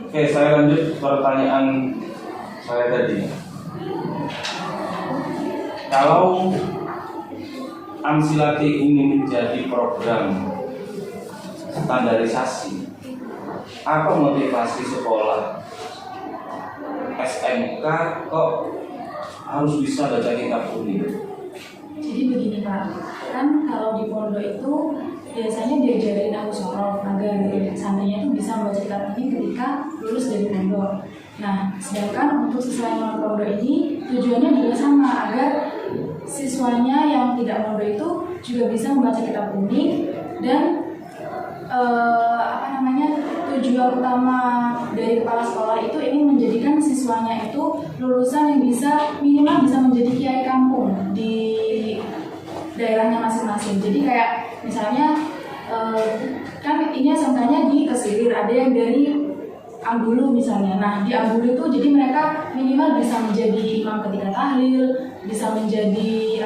Oke, saya lanjut pertanyaan saya tadi. Kalau Amsilati ini menjadi program standarisasi, apa motivasi sekolah SMK kok harus bisa baca kitab kuning? Jadi begini Pak, kan kalau di pondok itu biasanya diajarin Al-Musyarraf agar santrinya itu bisa membaca kitab ini ketika lulus dari pondok. Nah, sedangkan untuk siswa yang pondok ini tujuannya juga sama, agar siswanya yang tidak pondok itu juga bisa membaca kitab kuning. Dan tujuan utama dari kepala sekolah itu ingin menjadikan siswanya itu lulusan yang minimal bisa menjadi kiai kampung di daerahnya masing-masing. Jadi kayak misalnya kan ini SMK-nya di Kesilir, ada yang dari Ambulu misalnya. Nah, di Ambulu itu jadi mereka minimal bisa menjadi imam ketika tahlil, bisa menjadi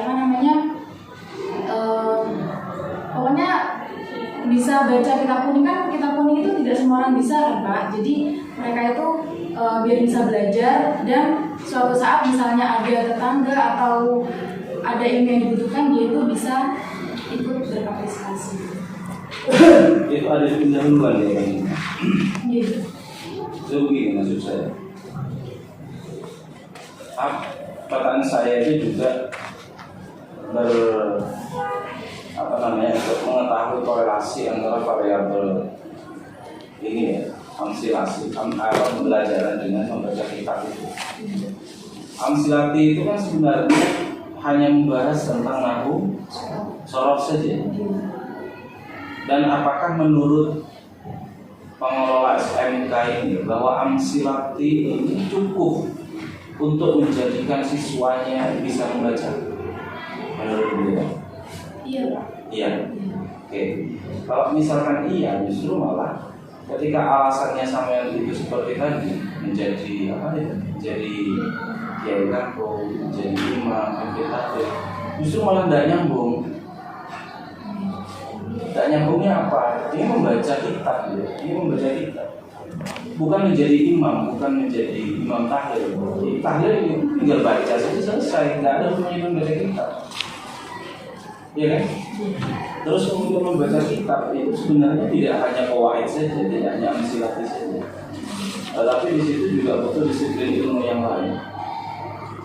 pokoknya bisa baca kitab kuning. Kan kitab kuning itu tidak semua orang bisa kan Pak. Jadi mereka itu biar bisa belajar, dan suatu saat misalnya ada tetangga atau ada ilmu yang dibutuhkan, dia itu bisa ikut berpartisipasi. Itu ada pendahuluan ya kan? Iya. Itu begini maksud saya. Pertanyaan saya itu juga untuk mengetahui korelasi antara variabel ini ya, amsilasi, pembelajaran dengan membaca kitab itu. Amsilati itu kan sebenarnya hanya membahas tentang nahwu sorof saja. Dan apakah menurut pengelola SMK ini bahwa amsilati ini cukup untuk menjadikan siswanya bisa membaca? Menurut beliau? Iya Pak. Iya. Oke. Kalau misalkan iya, justru malah ketika alasannya sama itu seperti tadi, menjadi menjadi kiai kampung, menjadi imam, menjadi justru malah tidak nyambung. Tidak nyambungnya apa? Ini membaca kitab, ya. Ini membaca kitab. Bukan menjadi imam, bukan menjadi imam tahlil. Tahlil ini tinggal baca saja selesai, tidak ada hubungannya membaca kitab. Iya kan? Terus kemudian membaca kitab itu sebenarnya tidak hanya qawaid saja, tidak hanya amsilati saja. Tetapi di situ juga butuh disiplin ilmu yang lain.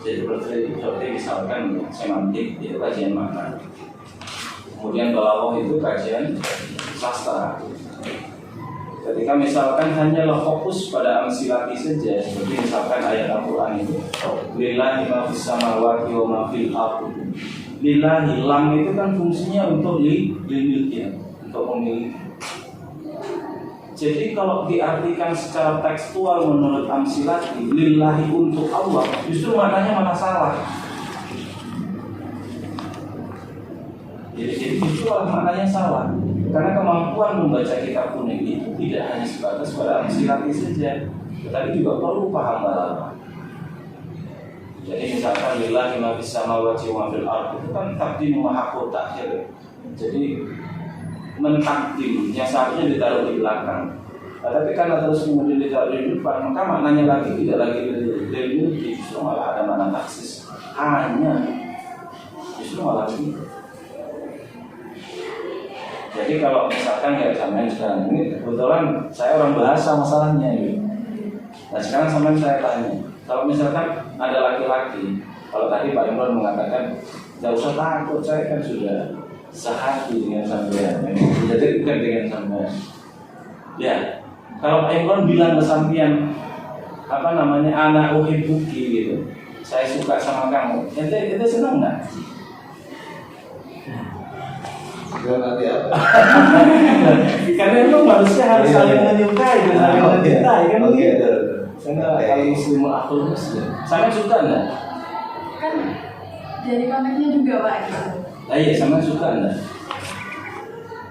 Jadi seperti misalkan semantik, itu kajian makna. Kemudian balaghah itu kajian sastra. Ketika misalkan hanyalah fokus pada amsilati saja, seperti misalkan ayat Al-Quran itu, lillahi ma fis samawati wa ma fil ardh. Lillahi, lam itu kan fungsinya untuk dimiliki, untuk memiliki. Jadi kalau diartikan secara tekstual menurut amsilati, lillahi untuk Allah, justru maknanya malah salah. Jadi justru maknanya salah. Karena kemampuan membaca kitab kuning itu tidak hanya sebatas pada amsilati saja, tetapi juga perlu paham balaghah. Jadi misalkan lillahi ma fis samawati wa ma fil ardh, itu kan takdim mahaqut takhir. Jadi mentakdim yang seharusnya ditaruh di belakang. Tapi karena terus kemudian ditaruh di depan, maka maknanya lagi tidak lagi dari justru malah ada makna taksis. Hanya justru malah begitu. Jadi kalau misalkan ya sampean sekarang ini kebetulan saya orang bahasa masalahnya ini. Nah sekarang sampean saya tanya, kalau misalkan ada laki-laki, kalau tadi Pak Imron mengatakan tidak usah takut, saya kan sudah sehati dengan sampean, jadi bukan dengan sampean. Ya, kalau Pak Imron bilang ke sampean anak uhibbuki gitu, saya suka sama kamu, ente senang nggak? Nanti apa? Karena itu manusia harus saling menyukai dan saling mencintai kan begitu. Karena kalau muslim akhlul muslim. Sangat suka enggak? Kan dari konteksnya juga Pak gitu. Iya, sangat suka enggak?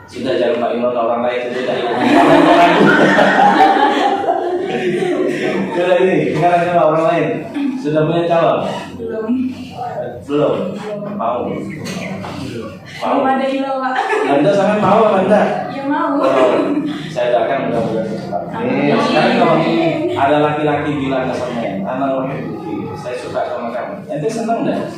Sudah jangan Pak Imron orang lain saja dari sudah ini, sekarang coba orang lain. Sudah punya calon? Belum. Mau. Belum ada ilau Pak. Anda sangat mau apa enggak? Ya mau. Saya doakan mudah-mudahan. Sekarang kalau ada laki-laki bilang ke sampean, anak wahai saya suka sama kamu, ente seneng nggak?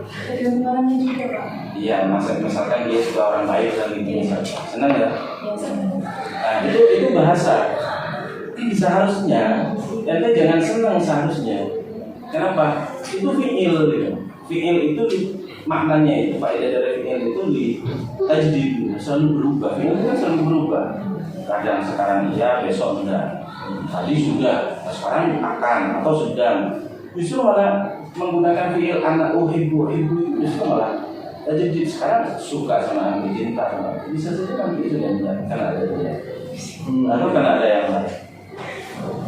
Tergantung orangnya juga Pak. Iya, misalkan dia suka orang baik dan gitu, seneng nggak? Ya senang. Nah itu bahasa. Seharusnya ente jangan senang seharusnya. Kenapa? Itu fiil gitu. Fiil itu maknanya itu faedah dari fiil itu di tajdid, selalu berubah. Fiil itu kan selalu berubah. Kadang sekarang iya, besok enggak. Tadi sudah, sekarang akan atau sedang. Justru malah menggunakan fiil anak uhibbu itu justru malah tajdid. Sekarang suka sama ambil cinta sama. Bisa saja kan itu dan kan ada dia. Atau kan ada yang lain.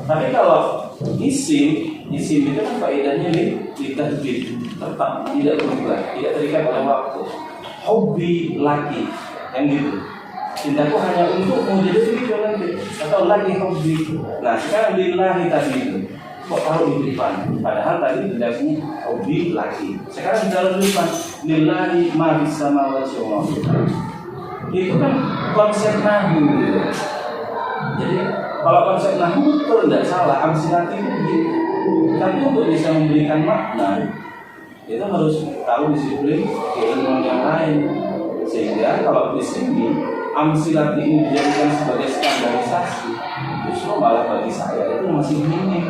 Tapi kalau isim itu kan faedahnya di tajdid, tetap tidak berubah, tidak terikat oleh waktu. Hobi laki yang gitu. Cintaku hanya untukmu, jadi begitu nanti. Atau lagi hobi. Nah sekarang lillahi tadi itu kok taruh di depan, padahal tadi tugasnya hobi laki. Sekarang ditaruh di depan, lillahi ma fis samawati wa ma fil ardh. Itu kan konsep nahu gitu. Jadi kalau konsep nahu betul tidak salah, amsilati itu begitu. Tapi untuk bisa memberikan makna itu harus tahu disiplin keilmuan yang lain. Sehingga kalau di sini amsilati ini dijadikan sebagai standarisasi, justru malah bagi saya itu masih minim,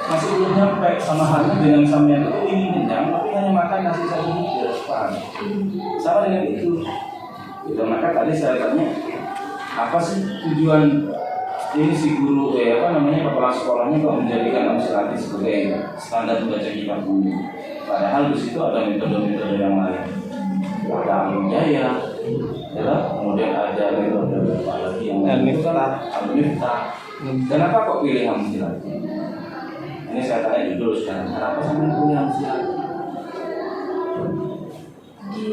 masih belum nyampe. Sama halnya dengan sampean itu ingin kenyang, tapi hanya makan nasi satu butir, sama dengan itu. Gitu, maka tadi saya tanya, apa sih tujuan ini si guru kepala sekolahnya kok menjadikan amsilati sebagai standar membaca kitab buku? Padahal di situ ada metode-metode yang lain. Ada Alim Jaya, ya, kemudian ada metode lagi yang Al-Miftah. Kenapa kok pilih amsilati? Ini saya tanya dulu sekarang. Kenapa sampai pilih amsilati? Di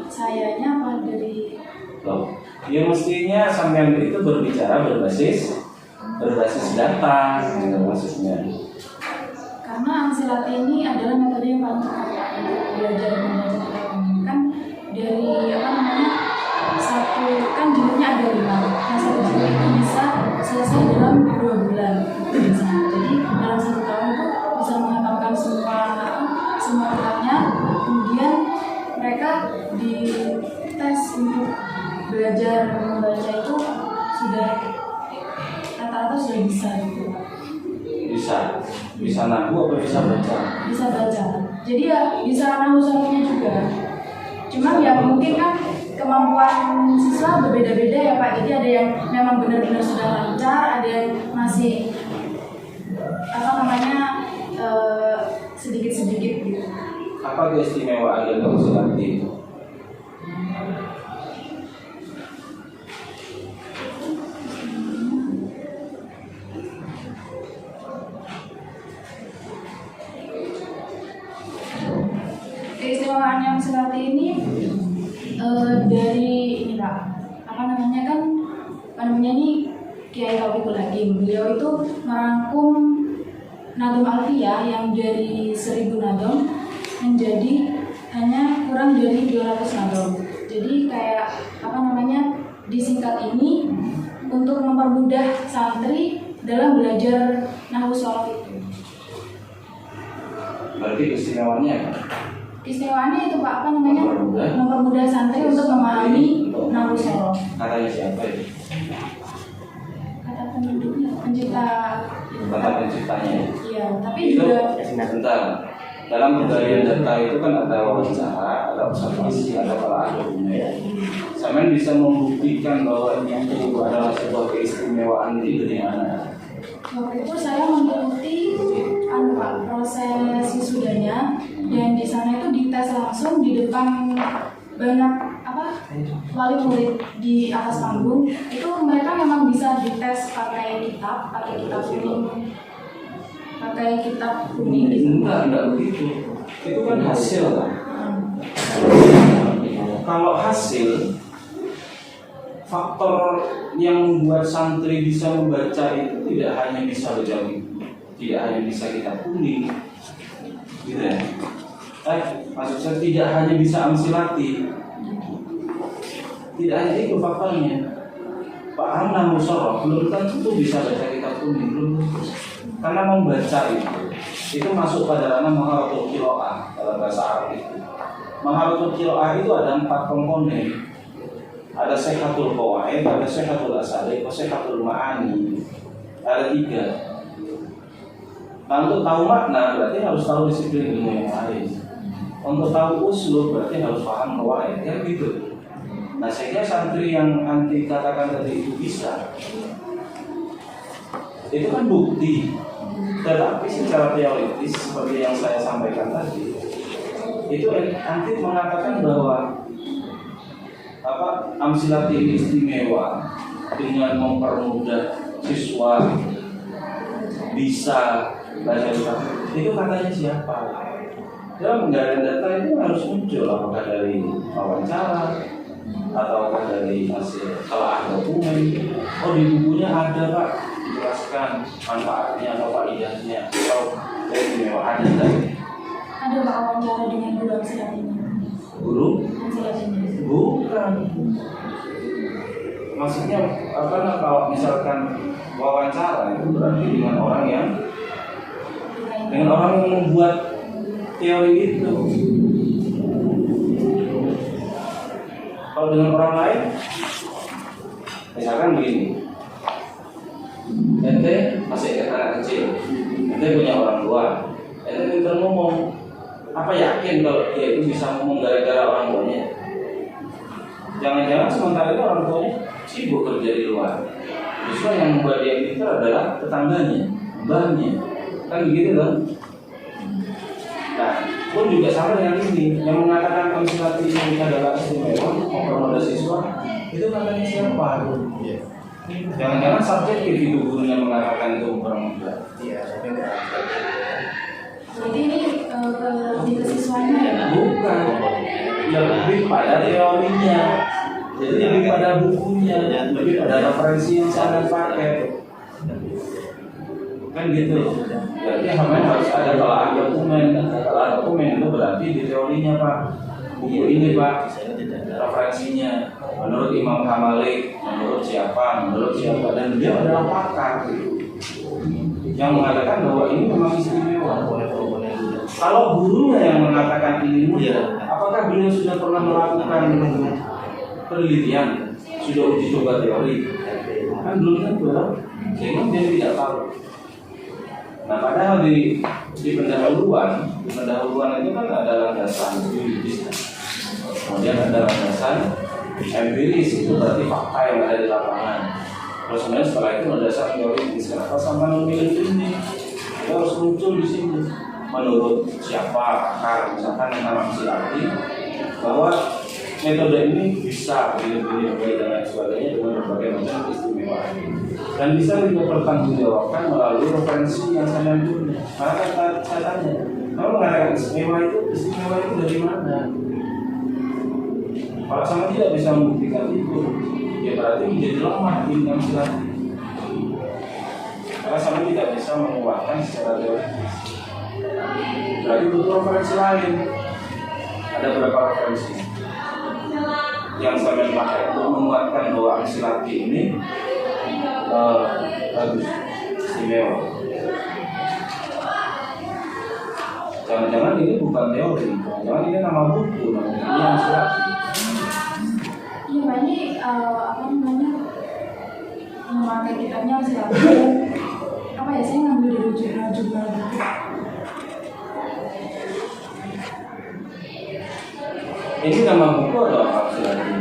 sayanya apa dari? Loh, ya mestinya sampean itu berbicara berbasis data, gitu maksudnya. Karena amsilati ini adalah metode yang paling cepat belajar membaca kan dari satu kan jilidnya ada 5. Nah satu jilid itu bisa selesai dalam 2 bulan. Jadi dalam 1 tahun itu bisa menghafalkan semua kitabnya. Kemudian mereka dites untuk belajar membaca itu sudah rata-rata sudah bisa gitu. Bisa nahu apa bisa baca? Bisa baca. Jadi ya bisa nahu syaratnya juga. Cuma ya mungkin kan kemampuan siswa berbeda-beda ya Pak. Jadi ada yang memang benar-benar sudah lancar, ada yang masih sedikit-sedikit gitu. Apa keistimewaan dari amsilati itu? Keistimewaan yang amsilati ini dari ini Pak, ini Kiai Taufikul Hakim. Beliau itu merangkum Nadum Alfiyah yang dari 1000 nadum menjadi hanya kurang dari 200 nadum. Jadi kayak disingkat ini untuk mempermudah santri dalam belajar nahwu shorof itu. Berarti istimewanya apa? Istimewanya itu Pak, mempermudah santri untuk memahami nahwu shorof. Katanya siapa itu? Kata pencipta. Kata penciptanya. Iya, tapi itu, juga sebentar. Dalam penggalian data itu kan ada wawancara, ada observasi, ada pelajaran. Sampai bisa membuktikan bahwa ini itu adalah sebuah keistimewaan itu dari mana? Waktu itu saya mengikuti proses wisudanya, dan di sana itu dites langsung di depan banyak wali murid di atas panggung. Itu mereka memang bisa dites pakai kitab kuning. Enggak begitu. Itu kan hasil kan. Kalau hasil, faktor yang membuat santri bisa membaca itu tidak hanya bisa berjauh, tidak hanya bisa kitab kuning, gitu ya. Maksud saya tidak hanya bisa amsilati, tidak hanya itu faktornya. Paham nahwu shorof belum tentu bisa baca kitab kuning belum tentu. Karena membaca itu masuk pada ranah maharatul qiraah dalam bahasa Arab itu. Maharatul qiraah itu ada 4 komponen. Ada sihhatul qawaid, ada sihhatul asalib, ada sihhatul ma'ani. Ada 3. Nah, untuk tahu makna berarti harus tahu disiplin ilmu yang lain. Untuk tahu usul berarti harus paham qawaid, kan gitu. Nah, sehingga santri yang anti katakan tadi itu bisa, itu kan bukti. Tetapi secara teoritis seperti yang saya sampaikan tadi, itu anti mengatakan bahwa amsilati ini istimewa dengan mempermudah siswa bisa baca kitab. Itu katanya siapa? Dalam penggalian data itu harus muncul apakah dari wawancara ataukah dari hasil telah dokumen. Oh, di bukunya ada Pak, dijelaskan manfaatnya atau faedahnya atau istimewa ada tadi. Ada Pak wawancara dengan guru amsilat ini. Guru? Amsilat ini. Bukan. Maksudnya kalau misalkan wawancara itu berarti dengan orang yang membuat teori itu. Kalau dengan orang lain, misalkan begini, ente masih anak kecil, ente punya orang tua, ente pintar ngomong, apa yakin kalau dia itu bisa ngomong gara-gara orang tuanya? Jangan-jangan sementara itu orang tuanya sibuk kerja di luar. Justru yang membuat dia pintar adalah tetangganya, mbahnya, kan begitu kan? Nah, pun juga sama dengan ini yang mengatakan amsilati ini adalah istimewa mempermudah siswa, itu katanya siapa? Jangan-jangan subjektif itu gurunya mengatakan itu mempermudah. Jadi ini lebih ke siswanya ya Pak? Bukan, lebih pada teorinya. Jadi lebih pada bukunya, lebih pada referensi yang sangat pakai. Kan gitu. Berarti harus ada telah dokumen. Telah dokumen itu berarti di teorinya Pak. Buku ini Pak, referensinya menurut Imam Hamalik, menurut siapa, dan dia adalah pakar yang mengatakan bahwa ini memang istimewa. Kalau gurunya yang mengatakan ini mudah, apakah beliau sudah pernah melakukan penelitian, sudah uji coba teori? Kan belum tentu, sehingga dia tidak tahu. Nah, padahal di pendahuluan itu kan ada landasan yuridis, kemudian ada landasan empiris, itu berarti fakta yang ada di lapangan. Terus kemudian setelah itu landasan teoritis. Kenapa sama memilih ini? Kita harus muncul di sini. Menurut siapa pakar, misalkan yang nama Silati, bahwa metode ini bisa begini dan lain sebagainya dengan berbagai macam keistimewaan dan bisa dipertanggungjawabkan melalui referensi yang saya punya. Maka saya tanya, kalau mengatakan istimewa itu dari mana? Kalau sama tidak bisa membuktikan itu, ya berarti menjadi lemah di dalam Silati. Karena sama tidak bisa menguatkan secara teoritis. Berarti butuh referensi lain. Ada berapa referensi yang saya pakai untuk menguatkan bahwa Silati ini bagus, istimewa. Jangan-jangan ini bukan teori, jangan ini nama buku, namanya Silati. Iya Pak, ini memakai kitabnya Silati. Apa ya, saya ngambil dari jurnal gitu. Ini nama buku atau apa Silati?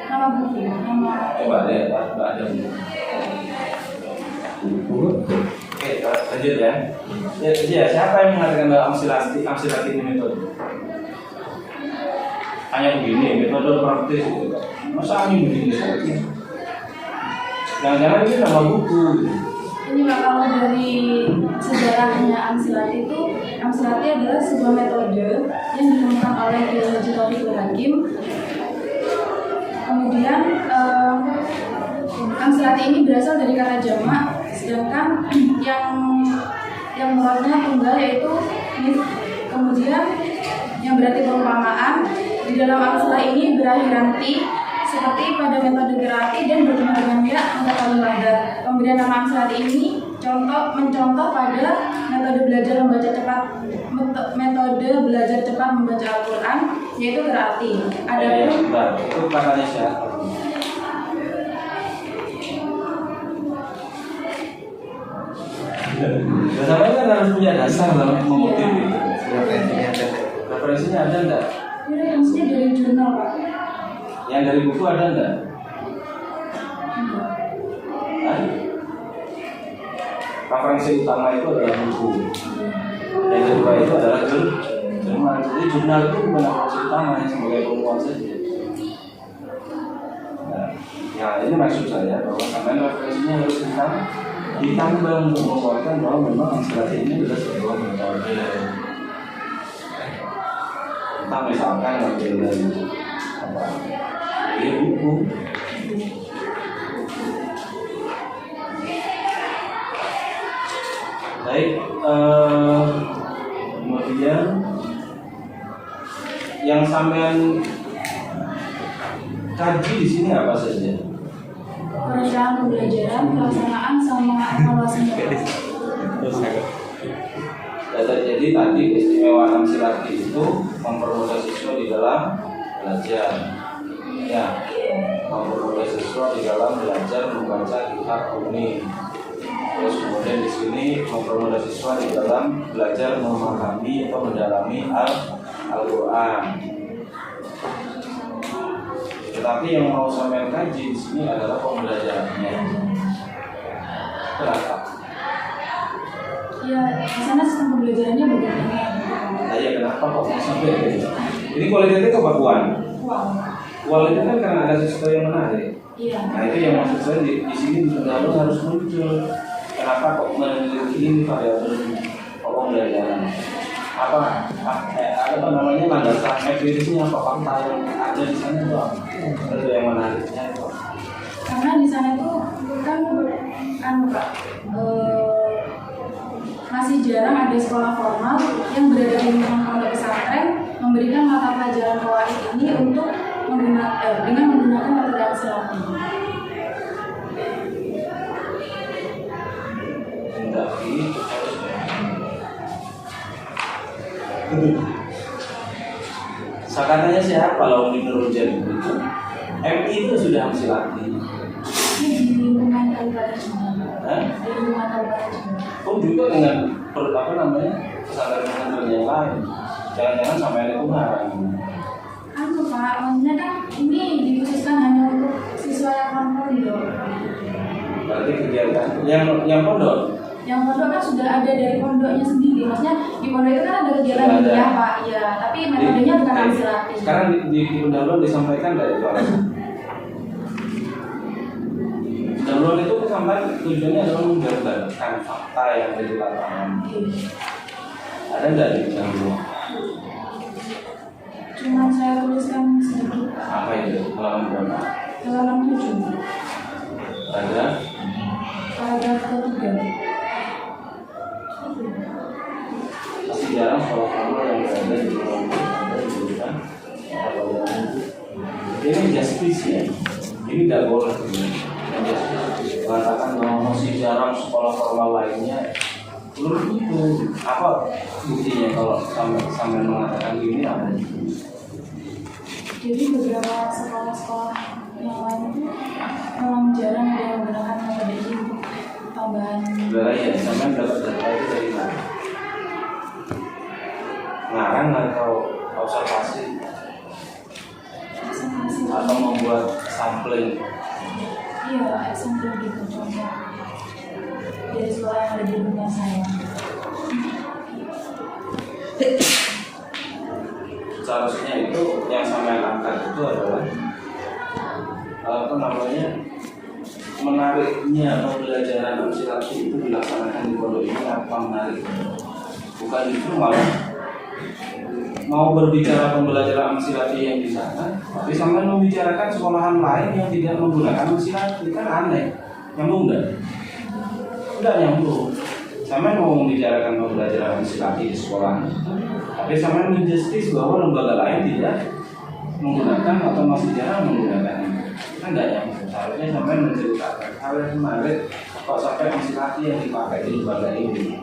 Nama buku, nama. Coba deh, ada buku. Oke, lanjut ya. Ya, siapa yang mengatakan bahwa Amsilati ini metode? Hanya begini, metode praktis gitu. Masa ini begini saja? Jangan-jangan ini nama buku. Ini Pak, kalau dari sejarahnya Amsilati itu, Amsilati adalah sebuah metode yang ditemukan oleh Haji Taufikul Hakim. Kemudian Amsilati ini berasal dari kata jamak, sedangkan yang muradnya tunggal yaitu mis. Kemudian yang berarti perumpamaan. Di dalam amsilah ini berakhir ti seperti pada metode gerati dan bertemu dengan ya angka paling padat. Pemberian nama amsilah ini mencontoh pada metode belajar membaca Al-Quran, yaitu berarti ada itu katanya siapa? Sampai kan harus punya dasar dalam mengutip itu. Referensinya ada enggak? Referensinya dari jurnal, Pak. Yang dari buku ada enggak? Referensi utama itu adalah buku. Yang kedua itu adalah jurnal. Jadi jurnal itu bukan referensi utama, sebagai penguat saja. Nah, ya ini maksud saya bahwa sampai referensinya harus ditambah untuk menguatkan bahwa memang inspirasi ini adalah sebuah metode. Kita misalkan ngambil dari apa? Dia buku. Baik, kemudian yang sampean kaji di sini apa saja? Perencanaan pembelajaran, pelaksanaan, sama evaluasi. Jadi tadi keistimewaan Amsilati itu mempermudah siswa di dalam belajar, ya, mempermudah siswa di dalam belajar membaca kitab kuning. Terus kemudian di sini mempermudah siswa di dalam belajar memahami atau mendalami Al-Quran. Tetapi yang mau sampai kaji di sini adalah pembelajarannya. Kenapa? Ya, di sana sistem pembelajarannya berbeda. Nah, ya kenapa kok mau sampai gitu? Ini kualitatif apa kuan? Kualitas kan karena ada sesuatu yang menarik. Iya. Nah itu yang maksud saya di sini benar-benar harus muncul. Kenapa kok memiliki ini variabel pembelajaran? Apa namanya landasan empirisnya, apa fakta yang ada di sana itu apa? Itu yang menariknya itu. Karena di sana itu kan Pak, masih jarang ada sekolah formal yang berada di lingkungan pondok pesantren memberikan mata pelajaran qawaid ini untuk dengan menggunakan metode Amsilati. Katanya siapa kalau di Nurul-Jani itu? MI itu sudah Amsilati. Ini di lingkungan Kabupaten Jember. Di lingkungan Kabupaten Jember. Oh juga dengan apa namanya pesantren-pesantren yang lain. Jangan-jangan sampai ada kurang. Pak, maksudnya kan ini dikhususkan hanya untuk siswa yang non pondok. Berarti kegiatan yang pondok? Yang pondok kan sudah ada dari pondoknya sendiri. Maksudnya di pondok itu kan ada kegiatan kuliah, Pak. Iya, tapi metodenya bukan Amsilati. Sekarang di pendahuluan disampaikan dari itu. Pendahuluan itu sampai tujuannya adalah menggambarkan fakta yang ada di lapangan. Ada nggak di pendahuluan? Cuma saya tuliskan sedikit. Apa itu? Halaman berapa? Halaman 7. Ada? Paragraf ketiga. Masih jarang sekolah formal yang berada di dalam jurusan ini justice ya. Ini tidak boleh. Mengatakan bahwa masih jarang sekolah formal lainnya. Menurut itu apa buktinya kalau sampai mengatakan ini apa? Jadi beberapa sekolah-sekolah yang lain itu memang jarang dia menggunakan metode ini untuk tambahan. Ya, sampai dapat data itu dari mana? Ngarang atau observasi? Atau membuat sampling? Iya, sampling gitu contoh dari sekolah yang ada di dunia saya. Seharusnya itu yang sampai angkat itu adalah apa namanya menariknya pembelajaran Amsilati itu dilaksanakan di pondok ini apa menarik? Bukan itu malah mau berbicara pembelajaran Amsilati yang di sana, tapi sampai membicarakan sekolahan lain yang tidak menggunakan Amsilati, kan aneh, nyambung nggak? Udah nyambung. Sampai mau membicarakan pembelajaran Amsilati di sekolah, tapi sampai menjustis bahwa lembaga lain tidak menggunakan atau masih jarang menggunakan ini. Kan nggak nyambung. Seharusnya sampai menceritakan hal yang menarik Kalau sampai mensilati yang dipakai di lembaga ini,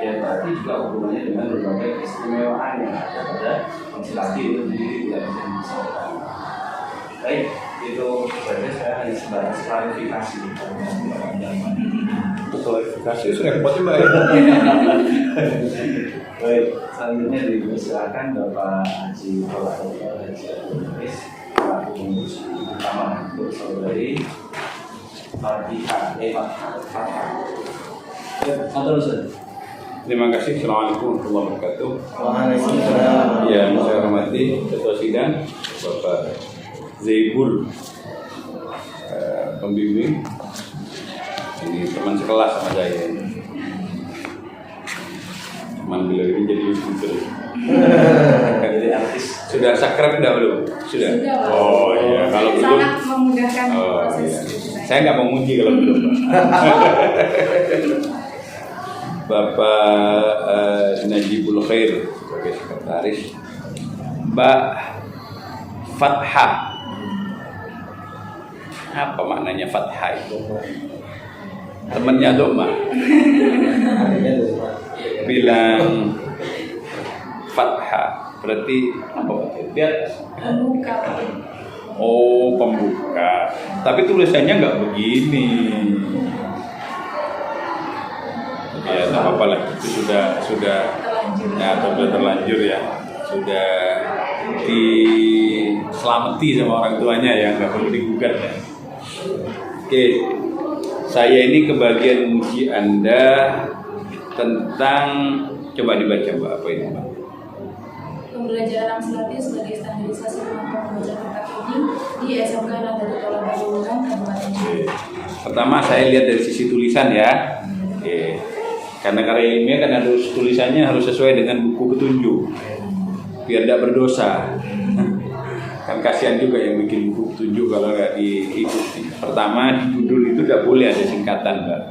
ya berarti juga hubungannya dengan berbagai keistimewaan yang ada pada mensilati itu sendiri tidak bisa dipisahkan. Baik, itu saja saya hanya sebatas klarifikasi. Klarifikasi sudah repotnya Mbak. Baik, selanjutnya dipersilakan Bapak Haji Prof. Haji Abdul selaku pengurus utama untuk saudari Fatihah. Ya, terus. Terima kasih. Assalamualaikum warahmatullahi wabarakatuh. Waalaikumsalam. Yang saya hormati Ketua Sidang Bapak Zaibul, pembimbing. Ini teman sekelas sama saya. Teman beliau ini jadi YouTuber. Jadi artis. Sudah subscribe enggak belum? Sudah. Pak. Oh iya, kalau belum. Sangat memudahkan Oh proses iya. saya. Saya nggak mau muji kalau belum. Bapak Najibul Khair sebagai sekretaris, Mbak Fathah. Apa maknanya Fathah itu? Temennya Doma bilang Fathah berarti apa? Lihat. Membuka. Oh, pembuka. Tapi tulisannya nggak begini. Ya, tak apa-apa lah. Itu sudah Terlanjur. ya, sudah terlanjur ya. Sudah diselamati sama orang tuanya ya, nggak perlu digugat ya. Oke, saya ini kebagian muji Anda tentang, coba dibaca Mbak, apa ini Mbak? Pembelajaran Amsilati sebagai standarisasi kemampuan membaca kitab ini di SMK Nahdlatul Thalaba Bulungan, Kabupaten Cirebon. Pertama saya lihat dari sisi tulisan ya. Oke. Karena karya ilmiah kan harus tulisannya harus sesuai dengan buku petunjuk biar tidak berdosa. Kan kasihan juga yang bikin buku petunjuk kalau nggak diikuti. Pertama di judul itu tidak boleh ada singkatan Mbak.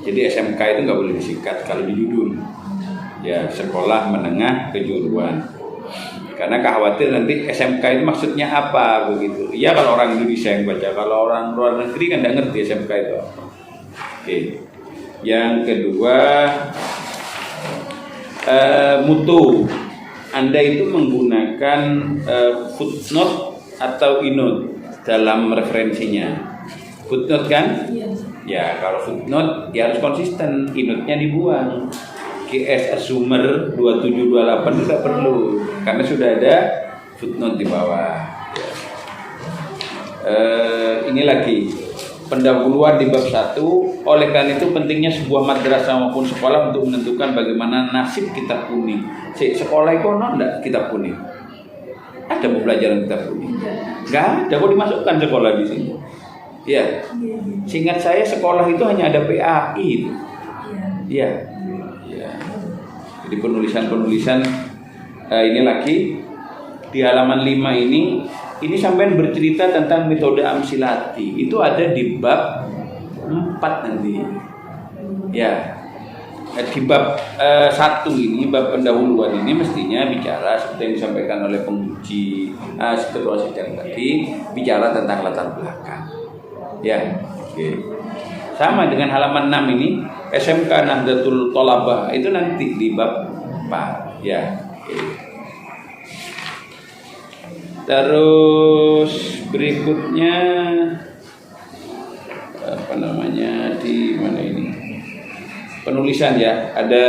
Jadi SMK itu nggak boleh disingkat kalau di judul. Ya, sekolah menengah kejuruan. Karena khawatir nanti SMK itu maksudnya apa begitu. Iya kalau orang Indonesia yang baca, kalau orang luar negeri kan tidak ngerti SMK itu apa. Oke. Yang kedua, mutu. Anda itu menggunakan footnote atau inut dalam referensinya. Footnote kan? Iya. Ya, kalau footnote ya harus konsisten, inutnya dibuang. QS Assumer 2728 tidak perlu karena sudah ada footnote di bawah. Ini lagi pendahuluan di bab 1. Oleh karena itu pentingnya sebuah madrasah maupun sekolah untuk menentukan bagaimana nasib kitab kuning. Sekolah itu enggak kitab kuning? Ada pembelajaran kitab kuning? Enggak ada, kok dimasukkan sekolah di sini? Ya, seingat saya sekolah itu hanya ada PAI itu. Iya. Jadi penulisan-penulisan ini lagi di halaman 5 ini sampai bercerita tentang metode Amsilati. Itu ada di bab 4 nanti. Ya. Di bab 1 ini, bab pendahuluan ini mestinya bicara seperti yang disampaikan oleh penguji Ketua Sidang tadi, bicara tentang latar belakang. Ya. Oke. Sama dengan halaman 6 ini SMK Nahdlatul Thalaba itu nanti di bab 4 ya. Oke. Terus berikutnya apa namanya di mana ini? Penulisan ya. Ada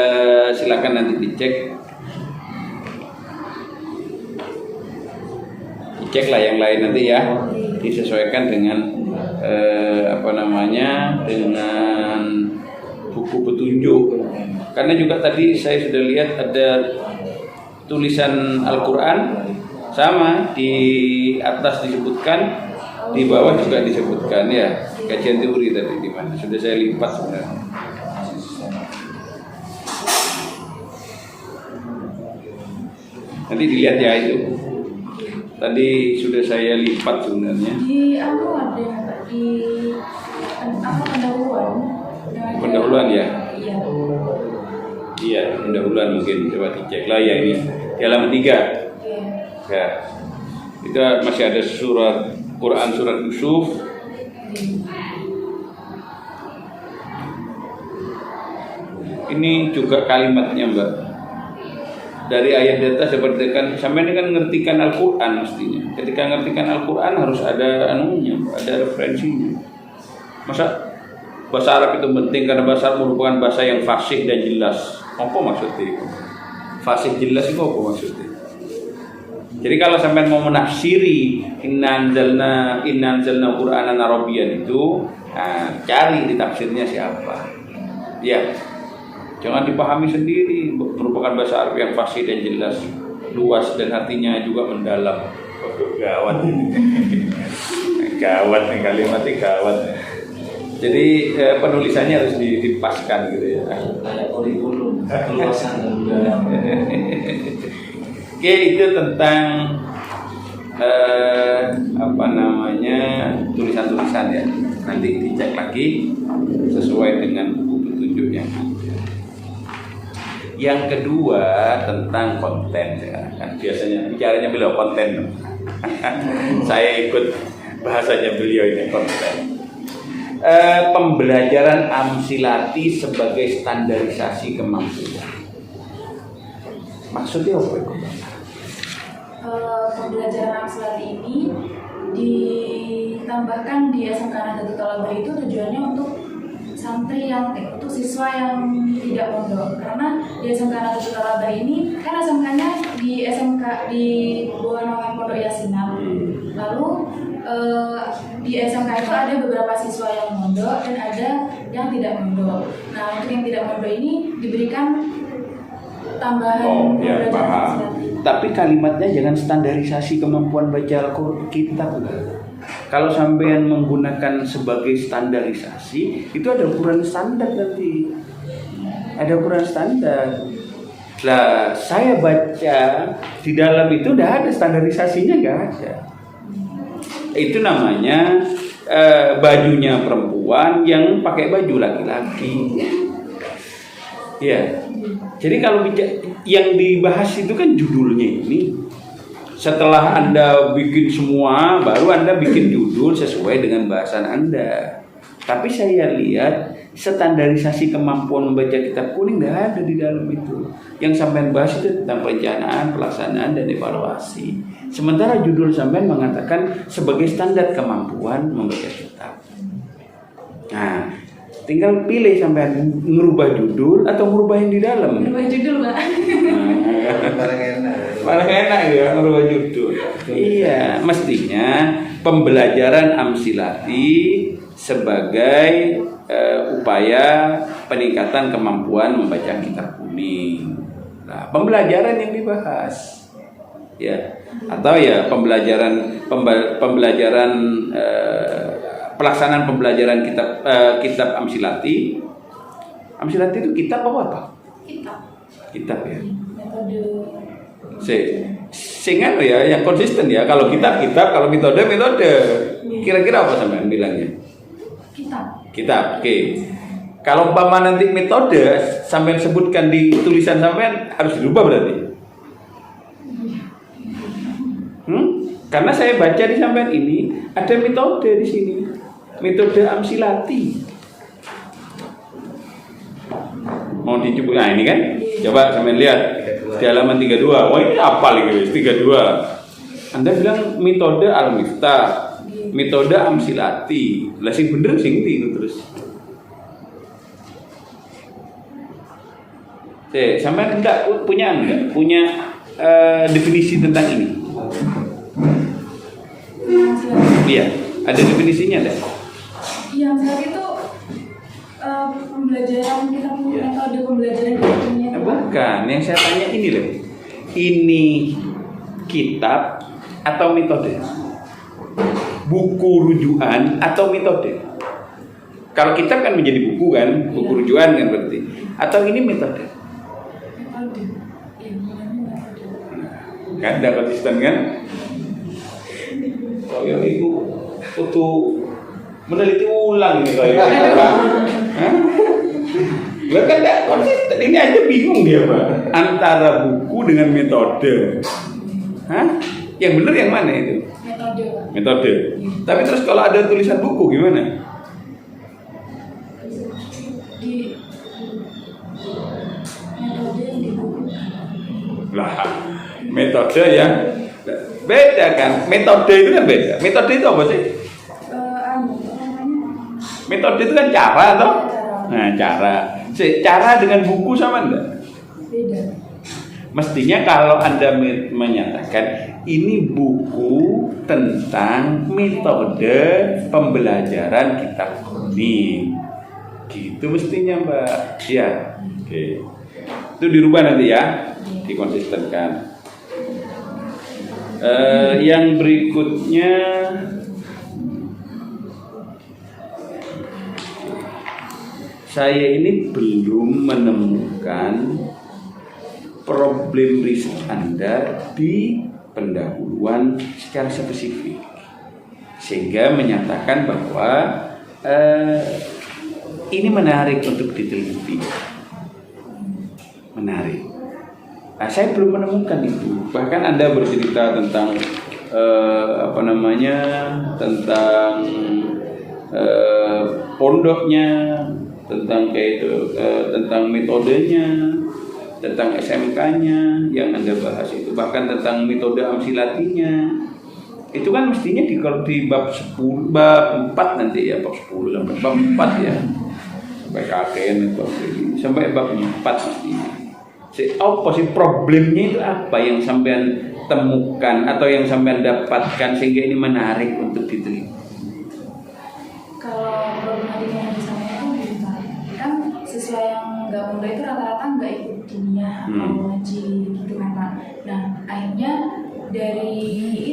silakan nanti dicek. Dicek lah yang lain nanti ya. Disesuaikan dengan apa namanya dengan buku petunjuk karena juga tadi saya sudah lihat ada tulisan Al-Quran sama di atas disebutkan di bawah juga disebutkan ya kajian teori tadi di mana sudah saya lipat sebenarnya. Nanti dilihat ya itu tadi sudah saya lipat sebenarnya. Di ada di pendahuluan. Pendahuluan ya? Iya. Iya, pendahuluan mungkin coba dicek lah ya ini di halaman 3. Iya. Ya. Itu masih ada surat Quran surat Yusuf. Ini juga kalimatnya Mbak. Dari ayat di atas seperti kan sampai ini kan ngertikan Al-Quran mestinya. Ketika ngertikan Al-Quran harus ada anunya, ada referensinya. Masa bahasa Arab itu penting karena bahasa Arab merupakan bahasa yang fasih dan jelas. Apa maksudnya itu? Fasih jelas itu apa maksudnya? Jadi kalau sampai mau menafsiri inna anzalna Qur'anan Arabiyyan itu, cari di tafsirnya siapa. Ya. Jangan dipahami sendiri, merupakan bahasa Arab yang fasih dan jelas, luas dan hatinya juga mendalam. Gawat ini. Gawat nih kalimatnya gawat. Jadi penulisannya harus dipaskan gitu ya. Kayak kurikulum, keluasan dan budaya. Oke, itu tentang tulisan-tulisan ya. Nanti dicek lagi sesuai dengan buku petunjuk yang ada. Yang kedua tentang konten ya. Kan biasanya bicaranya beliau konten. Saya ikut bahasanya beliau ini konten. Pembelajaran Amsilati sebagai standarisasi kemampuan. Maksudnya apa itu? Pembelajaran Amsilati ini ditambahkan di SMK Nahdlatul Thalabah itu tujuannya untuk santri untuk siswa yang tidak mondok, karena di SMK Nahdlatul Thalabah ini kan SMK-nya di bawah naungan Pondok Yasinal. Lalu di SMK itu ada beberapa siswa yang mondok dan ada yang tidak mondok. Nah, untuk yang tidak mondok ini diberikan tambahan pembelajaran Amsilati. Tapi kalimatnya jangan standarisasi kemampuan baca Alkitab. Kalau sampean menggunakan sebagai standarisasi, itu ada ukuran standar nanti. Ada ukuran standar. Lah, saya baca di dalam itu udah ada standarisasinya, nggak ada. Itu namanya bajunya perempuan yang pakai baju laki-laki. Ya. Jadi kalau yang dibahas itu kan judulnya ini. Setelah Anda bikin semua, baru Anda bikin judul sesuai dengan bahasan Anda. Tapi saya lihat standarisasi kemampuan membaca kitab kuning tidak ada di dalam itu. Yang sampean bahas itu tentang perencanaan, pelaksanaan, dan evaluasi. Sementara judul sampean mengatakan sebagai standar kemampuan membaca kitab. Nah, tinggal pilih sampean merubah judul atau merubah yang di dalam. Merubah judul, Pak. Paling enak ya merubah judul. Iya, mestinya pembelajaran Amsilati sebagai upaya peningkatan kemampuan membaca kitab kuning. Nah, pembelajaran yang dibahas, ya, atau ya pembelajaran pelaksanaan pembelajaran kitab Amsilati. Amsilati itu kitab apa? Kitab ya. Metode. Sehingga ya yang konsisten ya. Kalau kitab, kalau metode. Kira-kira apa sampean bilangnya? Kitab. Oke. Kalau umpama nanti metode sampean sebutkan di tulisan sampean harus dirubah berarti. Karena saya baca di sampean ini ada metode di sini. Metode Amsilati. Mau dicoba, nah ini kan? Coba sampean lihat di halaman 32. Wah, ini apa lagi 32? Anda bilang metode Al-Miftah, metode Amsilati. Lah sing bener sing ndi itu terus. Sampean punya definisi tentang ini? Iya, ada definisinya enggak? Yang saat itu pembelajaran kita punya metode pembelajaran kita punya. Bukan, yang saya tanya ini loh. Ini kitab atau metode? Buku rujukan atau metode? Kalau kitab kan menjadi buku kan, buku rujukan kan berarti. Atau ini metode? Metode. Kan ada konsisten kan? Oh ya ibu kudu meneliti ulang ini kayak Lah kan enggak konsisten, ini aja bingung dia Pak. Antara buku dengan metode. Yang benar yang mana itu? Metode. Tapi terus kalau ada tulisan buku gimana? Lah, metode yang beda kan? Metode itu kan beda. Metode itu apa sih? Metode itu kan cara toh? Nah, cara. Cara dengan buku sama enggak? Beda. Mestinya kalau Anda menyatakan ini buku tentang metode pembelajaran kitab kuning. Gitu mestinya, Mbak. Ya. Oke. Itu dirubah nanti ya. Dikonsistenkan. Yang berikutnya saya ini belum menemukan problem riset Anda di pendahuluan secara spesifik sehingga menyatakan bahwa ini menarik untuk diteliti. Menarik. Nah, saya belum menemukan itu. Bahkan Anda bercerita tentang tentang pondoknya, tentang tentang metodenya, tentang SMK-nya yang Anda bahas itu, bahkan tentang metode amsilatinya. Itu kan mestinya kalau di bab 10, bab 4 nanti ya, bab 10 sampai bab 4 ya. Sampai KKN itu sampai bab 4 mestinya. Apa sih problemnya itu, apa yang sampean temukan atau yang sampean dapatkan sehingga ini menarik untuk diteliti? Kalau problematikanya di sana itu gimana? Kan siswa yang nggak muda itu rata-rata nggak ikut kimia atau ngaji gitu kan Pak. Nah akhirnya dari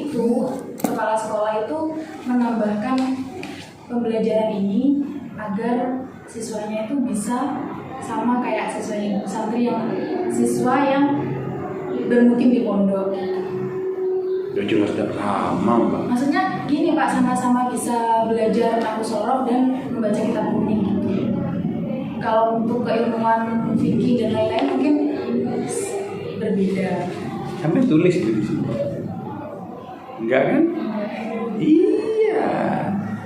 itu kepala sekolah itu menambahkan pembelajaran ini agar siswanya itu bisa sama kayak siswa yang bermukim di pondok. Ya jelas tidak sama, Pak. Maksudnya gini Pak, sama-sama bisa belajar nahwu sorof dan membaca kitab kuning gitu. Kalau untuk keilmuan fikih dan lain-lain mungkin berbeda. Sampai tulis di sini. Enggak kan? Iya.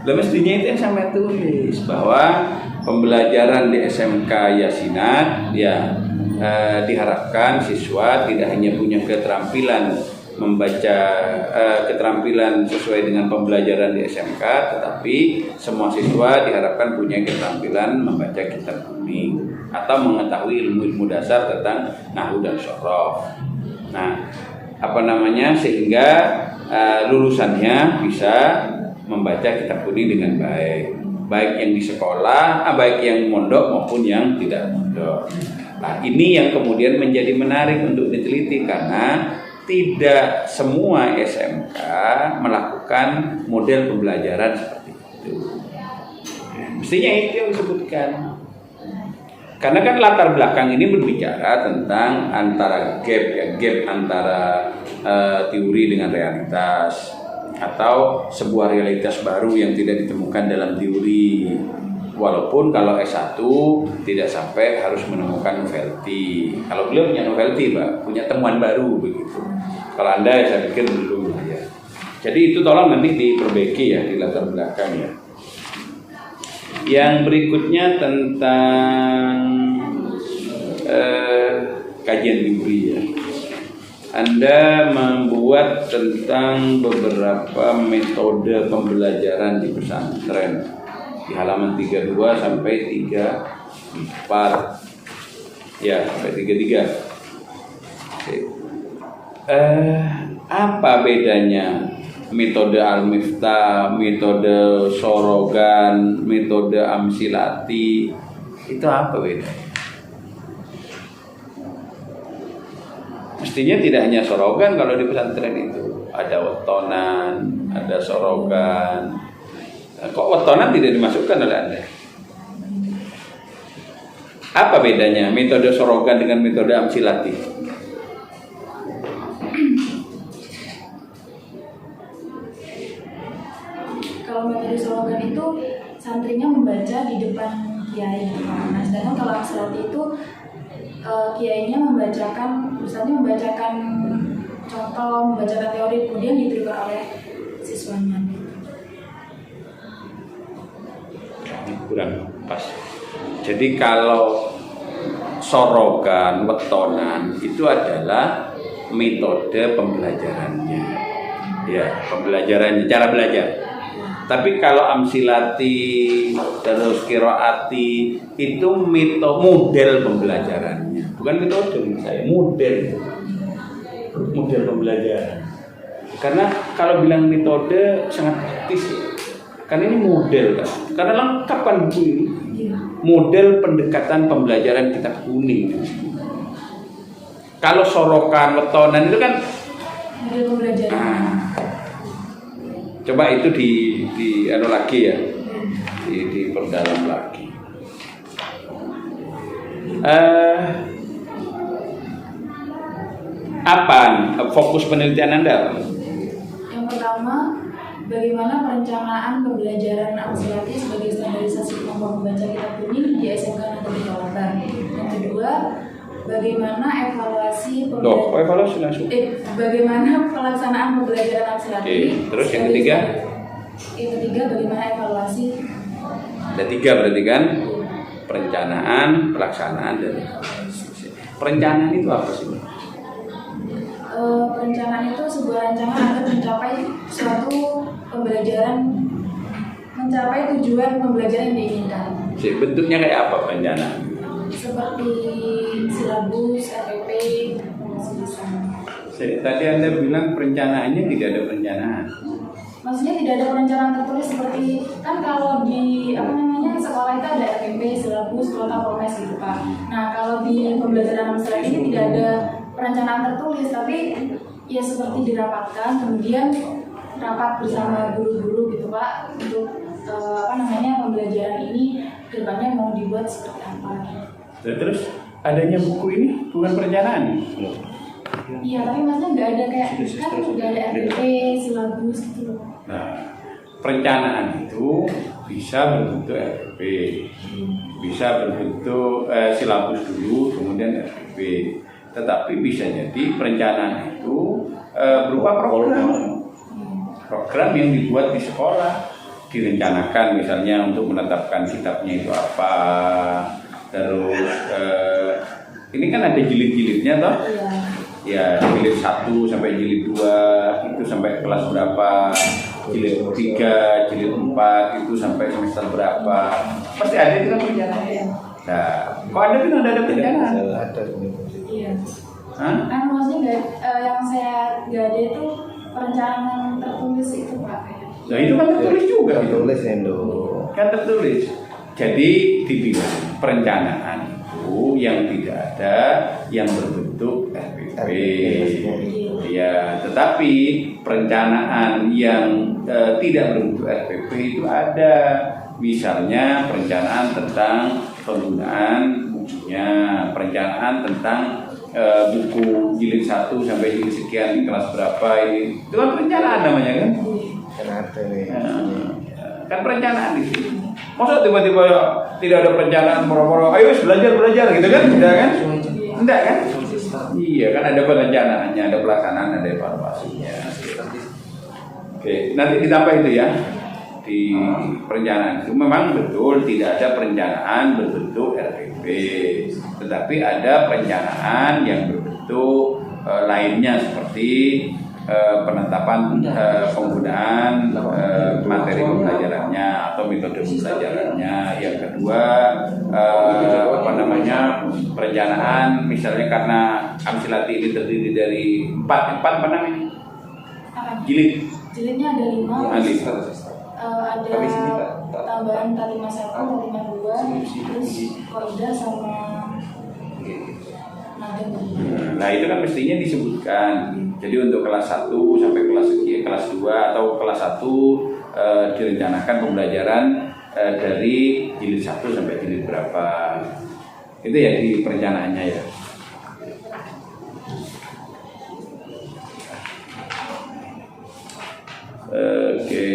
Lah mestinya itu yang sampai tulis bahwa pembelajaran di SMK Yasinat ya diharapkan siswa tidak hanya punya keterampilan membaca keterampilan sesuai dengan pembelajaran di SMK, tetapi semua siswa diharapkan punya keterampilan membaca kitab kuning atau mengetahui ilmu-ilmu dasar tentang nahwu dan sorof. Nah, sehingga lulusannya bisa membaca kitab kuning dengan baik yang di sekolah, baik yang mondok maupun yang tidak mondok. Nah, ini yang kemudian menjadi menarik untuk diteliti karena tidak semua SMK melakukan model pembelajaran seperti itu. Mestinya itu yang disebutkan. Karena kan latar belakang ini berbicara tentang antara gap antara teori dengan realitas, atau sebuah realitas baru yang tidak ditemukan dalam teori. Walaupun kalau S1 tidak sampai harus menemukan novelty. Kalau beliau punya novelty, Pak, punya temuan baru begitu. Kalau Anda saya pikir belum ya. Jadi itu tolong nanti diperbaiki ya di latar belakang ya. Yang berikutnya tentang kajian teori ya. Anda membuat tentang beberapa metode pembelajaran di pesantren di halaman 32 sampai 34 ya, sampai 33. Apa bedanya metode Al-Miftah, metode Sorogan, metode Amsilati? Itu apa bedanya? Mestinya tidak hanya Sorogan kalau di pesantren itu. Ada wetonan, ada Sorogan. Kok wetonan tidak dimasukkan oleh Anda? Apa bedanya metode Sorogan dengan metode Amsilati? Kalau metode Sorogan itu santrinya membaca di depan kiai. Nah, sedangkan kalau Amsilati itu kiainya ustadznya membacakan contoh, membacakan teori, kemudian diterima oleh siswanya. Kurang pas. Jadi kalau Sorogan, wetonan itu adalah metode pembelajarannya. Ya, pembelajarannya, cara belajar. Tapi kalau amsilati terus qiraati itu model pembelajarannya, bukan metode menurut saya, model pembelajaran. Karena kalau bilang metode sangat praktis ya. Karena ini model kan. Karena lengkap kan buku ini. Model pendekatan pembelajaran kitab kuning. Kalau sorokan, wetonan itu kan model pembelajaran. Coba itu di anu lagi ya, diperdalam lagi. Apa fokus penelitian Anda? Yang pertama, bagaimana perencanaan pembelajaran amsilati sebagai standarisasi kemampuan membaca kitab kuning di SMK Negeri Kalimantan. Yang kedua, bagaimana evaluasi Evaluasi langsung. Bagaimana pelaksanaan pembelajaran amsilati. Terus yang ketiga? Yang ketiga, bagaimana evaluasi. Ada 3 berarti kan? Perencanaan, pelaksanaan, dan evaluasi. Perencanaan itu apa sih? Perencanaan itu sebuah rancangan agar mencapai suatu pembelajaran, mencapai tujuan pembelajaran yang diinginkan. Bentuknya kayak apa perencanaan? Seperti silabus, RPP, masih bisa. Tadi Anda bilang perencanaannya tidak ada perencanaan. Maksudnya tidak ada perencanaan tertulis seperti kan kalau di sekolah itu ada RPP, silabus, prota, promes gitu Pak. Nah kalau di pembelajaran amsilati ini tidak ada perencanaan tertulis, tapi ya seperti dirapatkan, kemudian rapat bersama guru-guru gitu Pak untuk pembelajaran ini kedepannya mau dibuat seperti apa. Terus adanya buku ini bukan perencanaan? Iya, tapi maksudnya nggak ada kayak kan nggak ada RPP, silabus gitu loh. Nah, perencanaan itu bisa berbentuk RPP, bisa berbentuk silabus dulu, kemudian RPP. Tetapi bisa jadi perencanaan itu berupa program yang dibuat di sekolah, direncanakan misalnya untuk menetapkan kitabnya itu apa, terus ini kan ada jilid-jilidnya toh. Ya, jilid 1 sampai jilid 2 itu sampai kelas berapa, jilid 3, jilid 4 itu sampai semester berapa. Pasti ada itu kan perencanaan. Nah, kok ada kan ada perencanaan? Ada. Iya. Hah? Kan maksudnya yang saya nggak ada itu perencanaan tertulis itu Pak. Nah, itu kan tertulis juga. Tertulis Endo. Kan tertulis. Jadi dibilang perencanaan itu yang tidak ada yang berbentuk RPP. Ya, tetapi perencanaan yang tidak berbentuk RPP itu ada. Misalnya perencanaan tentang penggunaan bukunya, perencanaan tentang buku jilid 1 sampai jilid sekian di kelas berapa ini. Itu kan perencanaan namanya kan? Kan ada nih. Kan perencanaan di sini. Masa tiba-tiba tidak ada perencanaan moro-moro, ayo belajar gitu kan? Tidak kan? Enggak kan? Iya kan ada perencanaannya, ada pelaksanaan, ada evaluasinya. Oke, nanti ditambah itu ya. Di perencanaan itu memang betul tidak ada perencanaan berbentuk RPP, tetapi ada perencanaan yang berbentuk lainnya seperti penetapan penggunaan materi pembelajarannya atau metode pembelajarannya. Yang kedua perencanaan misalnya karena amsilati ini terdiri dari 4 apa namanya? Jilidnya ada 5. Ada tambahan T51, T52, terus Qaidah sama Nadam. Nah itu kan mestinya disebutkan. Jadi untuk kelas 1 sampai kelas 2 atau kelas 1 direncanakan pembelajaran dari jilid 1 sampai jilid berapa. Itu ya di perencanaannya ya. Oke.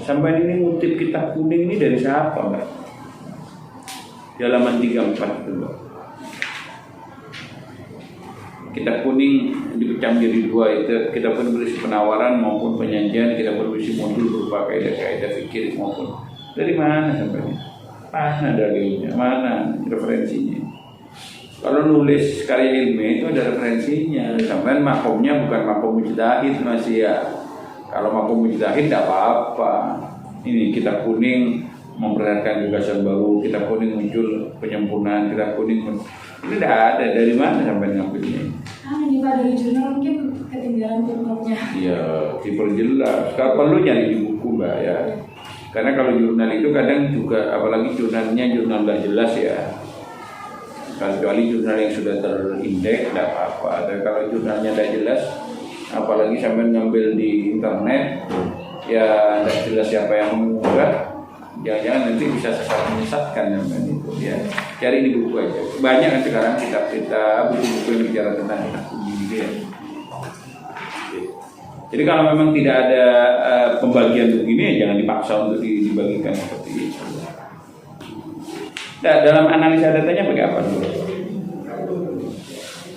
Sampai ini ngutip kitab kuning ini dari siapa, Mbak? Di halaman 34 itu, Mbak. Kitab kuning dipecah menjadi 2 itu. Kitab kuning berisi penawaran maupun penyajian, kitab berisi modul berupa kaidah-kaidah fikih maupun dari mana sampai ini? Mana dalilnya? Mana referensinya? Kalau nulis karya ilmiah itu ada referensinya. Sampai makomnya bukan makom mujtahid masih ya. Kalau makom mujtahid tidak apa-apa. Ini kitab kuning memperlihatkan gagasan baru, kitab kuning muncul penyempurnaan, kitab kuning ini tidak ada. Dari mana sampai ngambilnya? Ini Pak dari jurnal mungkin ketinggalan jurnalnya. Iya, diperjelas. Kalau perlu nyari di buku Mbak ya. Karena kalau jurnal itu kadang juga, apalagi jurnalnya jurnal nggak jelas ya. Kecuali jurnal yang sudah terindeks, tidak apa-apa. Tapi kalau jurnalnya tidak jelas, apalagi sampai ngambil di internet, ya tidak jelas siapa yang mengunggah. Jangan-jangan nanti bisa sesat-menyesatkan namanya itu ya. Cari di buku aja. Banyak kan sekarang kitab-kitab, buku-buku yang bicara tentang kitab kuning gitu ya. Jadi kalau memang tidak ada pembagian begini, ya jangan dipaksa untuk dibagikan seperti itu. Nah, dalam analisa datanya bagaimana dulu?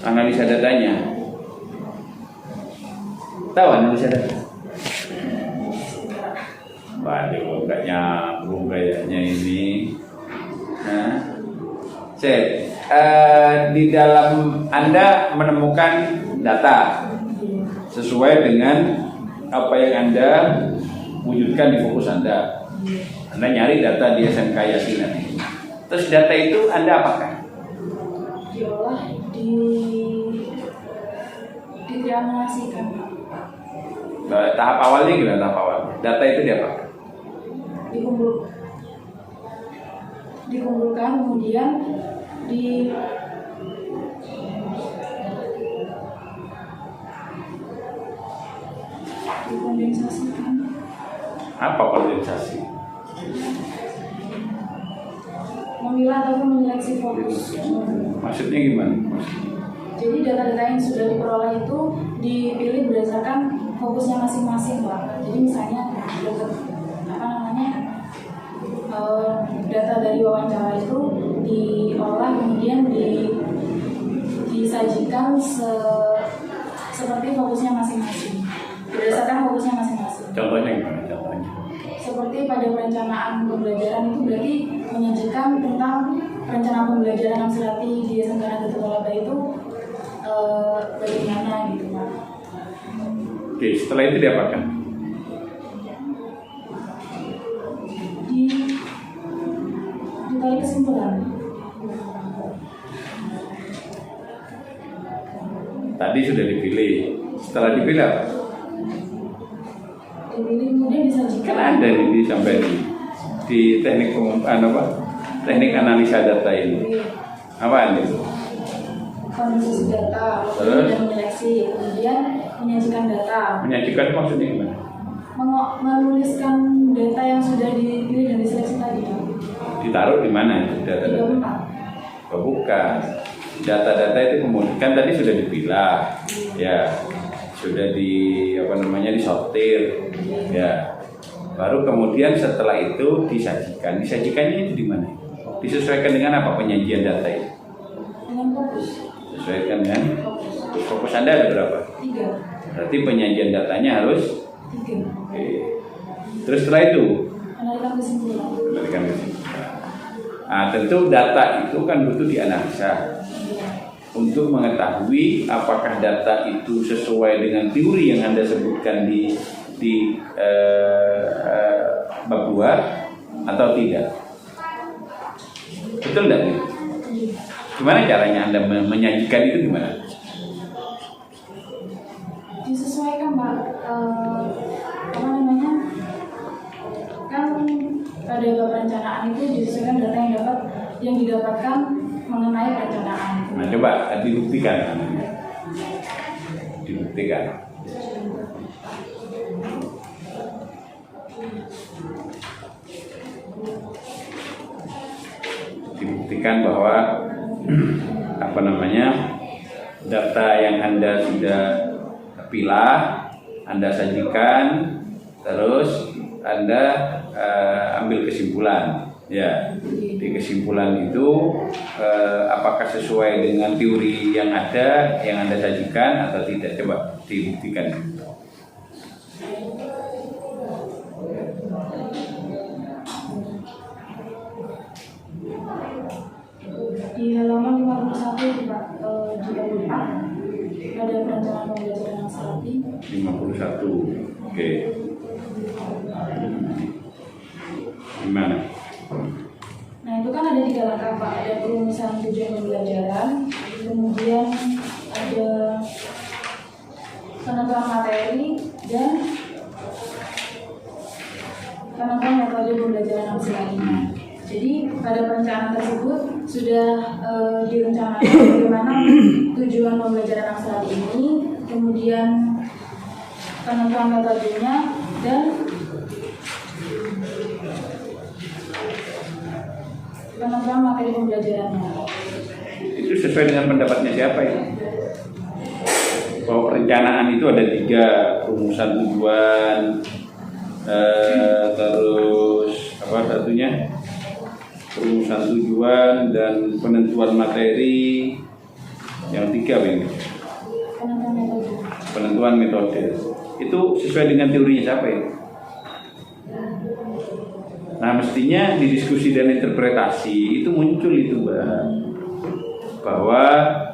Analisa datanya. Tahu analisa data? Waduh, nggak nyambung kayaknya ini. Nah, di dalam Anda menemukan data sesuai dengan apa yang Anda wujudkan di fokus Anda. Anda nyari data di SMK Yasinan. Terus data itu Anda apakan? Diolah, dianalisikan. Tahap awalnya gimana tahap awal? Data itu diapakan? Dikumpulkan, kemudian dikondensasikan. Apa kondensasi? Memilah ataupun menyeleksi fokus. Maksudnya gimana? Jadi data-data yang sudah diperoleh itu dipilih berdasarkan fokusnya masing-masing, Pak. Jadi misalnya data dari wawancara itu diolah kemudian disajikan seperti fokusnya masing-masing, berdasarkan fokusnya masing-masing. Contohnya gimana? Contohnya? Seperti pada perencanaan pembelajaran itu berarti menyajikan tentang perencanaan pembelajaran Amsirati di SMK Nahdlatul Thalaba itu bagaimana gitu, Pak. Oke, setelah itu diapakan? Ditarik kesimpulan. Tadi sudah dipilih. Setelah dipilih apa? Dipilih kemudian disajikan. Kan ada di sampai di teknik teknik analisa data ini. Apa itu? Kondensasi data, Terus? kemudian menyeleksi, kemudian menyajikan data. Menyajikan itu maksudnya gimana? Menuliskan data yang sudah dipilih dan diseleksi tadi. Ditaruh di mana itu data-data? Oh, bukan. Data-data itu kemudian kan tadi sudah dipilah, ya, sudah disortir, ya. Baru kemudian setelah itu disajikan. Disajikannya itu di mana? Disesuaikan dengan apa penyajian data itu? Dengan fokus. Disesuaikan dengan fokus Anda ada berapa? 3. Berarti penyajian datanya harus 3. Oke. Terus setelah itu Menarikan kesimpulan. menarikan kesimpulan. Nah, tentu data itu kan butuh dianalisa untuk mengetahui apakah data itu sesuai dengan teori yang Anda sebutkan di bab 2 atau tidak. Betul enggak nih? Gimana caranya Anda menyajikan itu gimana? Disesuaikan, Pak. Kan pada bab perencanaan itu disesuaikan data yang didapatkan mengenai perencanaan. Nah, coba dibuktikan. Dibuktikan. Dibuktikan bahwa data yang Anda sudah pilah, Anda sajikan, terus Anda ambil kesimpulan. Ya, di kesimpulan itu apakah sesuai dengan teori yang ada, yang Anda sajikan atau tidak? Coba dibuktikan. 51. Oke. Gimana? Nah itu kan ada 3 langkah Pak, ada perumusan tujuan pembelajaran, kemudian ada penentuan materi dan penentuan metode pembelajaran yang lainnya. Jadi pada perencanaan tersebut sudah direncanakan bagaimana tujuan pembelajaran aksara ini, kemudian penentuan metodenya dan penentuan materi pembelajarannya. Itu sesuai dengan pendapatnya siapa ya? Bahwa perencanaan itu ada 3, rumusan tujuan, terus apa satunya? Rumusan tujuan dan penentuan materi. Yang 3 ini. Penentuan metode. Penentuan metode. Itu sesuai dengan teorinya siapa ya? Nah mestinya di diskusi dan interpretasi itu muncul itu bahwa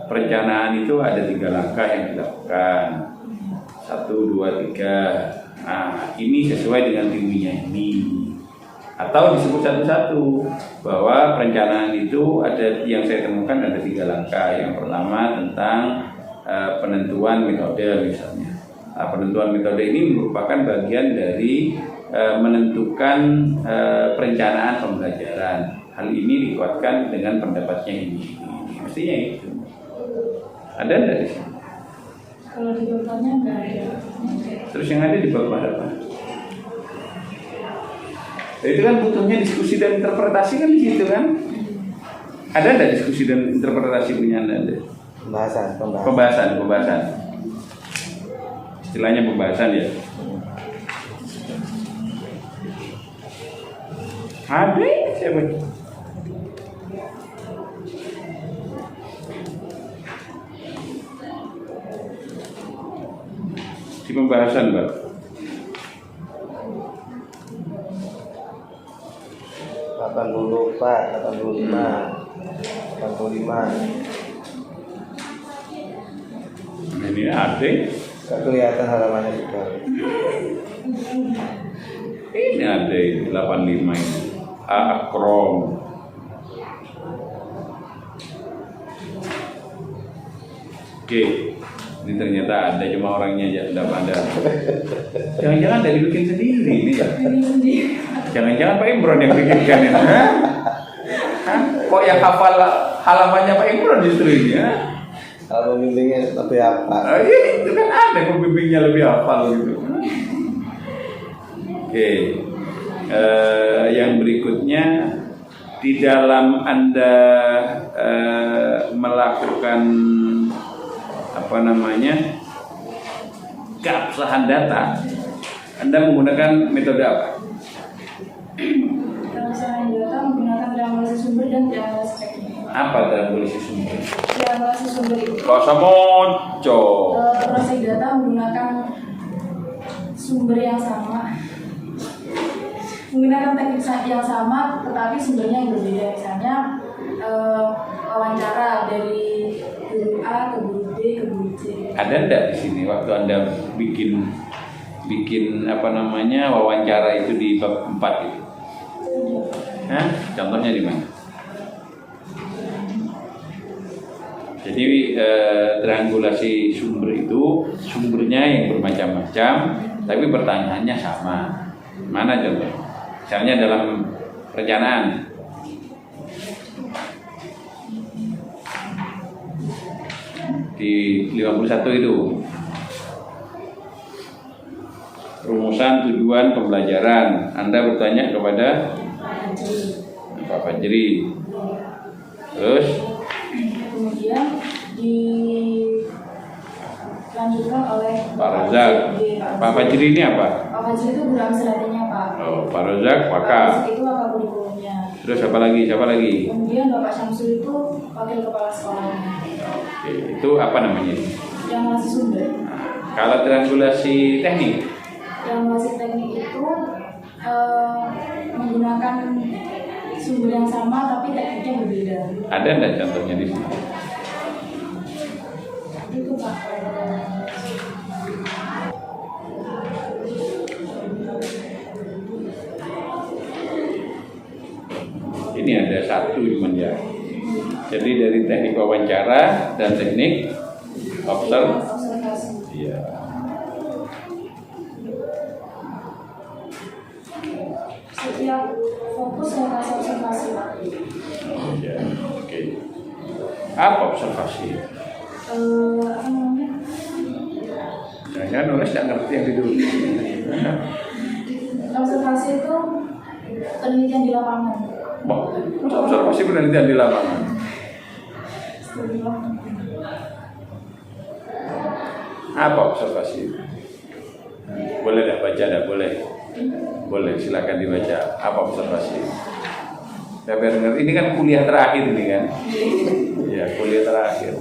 perencanaan itu ada 3 langkah yang dilakukan, 1, 2, 3. Nah ini sesuai dengan teorinya ini. Atau disebut satu-satu bahwa perencanaan itu ada, yang saya temukan ada 3 langkah. Yang pertama tentang penentuan metode misalnya. Nah, penentuan metode ini merupakan bagian dari menentukan perencanaan pembelajaran. Hal ini dikuatkan dengan pendapatnya ini. Mestinya itu. Ada enggak di sini? Kalau di bawahnya enggak ada. Terus yang ada di bawah apa? Itu kan butuhnya diskusi dan interpretasi kan di situ kan? Ada enggak diskusi dan interpretasi punya Anda? Pembahasan. Istilahnya pembahasan ya. Ada siapa? Di pembahasan, Mbak. Pak, 85. Ini ada. Gak kelihatan halamannya juga. Ini ada 85 ini. Akrom. Oke. Ini ternyata ada, cuma orangnya aja tidak ada. Jangan-jangan dari bikin sendiri ini ya. Jangan-jangan Pak Imron yang bikinkan ini. Hah? Kok yang hafal halamannya Pak Imron justru ini ya? Kalau pembimbingnya lebih apa? Iya, itu kan ada pembimbingnya lebih hafal gitu. Oke. Yang berikutnya, di dalam Anda melakukan keabsahan data, Anda menggunakan metode apa? Keabsahan data menggunakan triangulasi sumber dan triangulasi teknik. Apa triangulasi sumber? Triangulasi sumber itu Rasa moco. proses data menggunakan sumber yang sama, menggunakan teknik yang sama, tetapi sumbernya yang berbeda. Misalnya wawancara dari guru A ke guru B ke guru C. Ada enggak di sini waktu Anda bikin wawancara itu di bab 4 itu? Hah? Contohnya di mana? Jadi triangulasi sumber itu sumbernya yang bermacam-macam, tapi pertanyaannya sama. Mana contoh? Misalnya dalam perencanaan. Di 51 itu rumusan tujuan pembelajaran. Anda bertanya kepada Pak Fajri. Terus kemudian dilanjutkan oleh Pak Razak. Pak Fajri ini apa? Pak Fajri itu guru amsalatinya Pak. Oh, Pak Razak, Pak Waka. Razak itu wakil kurikulumnya. Terus siapa lagi? Kemudian Bapak Syamsul itu wakil kepala sekolahnya. Oke, itu apa namanya? Triangulasi sumber. Kalau triangulasi teknik, Triangulasi teknik itu menggunakan sumber yang sama tapi tekniknya berbeda. ada enggak contohnya di sini? Itu Pak. Ini ada satu cuman ya. Jadi dari teknik wawancara dan teknik observasi. Iya. Setiap fokus ke kasih observasi, Pak. Oh, ya. Oke. Apa observasi? Apa namanya? Jangan nulis nggak ngerti yang ditulis. Observasi itu penelitian di lapangan. Wah, observasi penelitian di lapangan. Apa observasi? Boleh nggak baca? Nggak boleh. Boleh, silakan dibaca. Apa observasi? Saya biar ngerti. Ini kan kuliah terakhir ini kan? Ya, kuliah terakhir.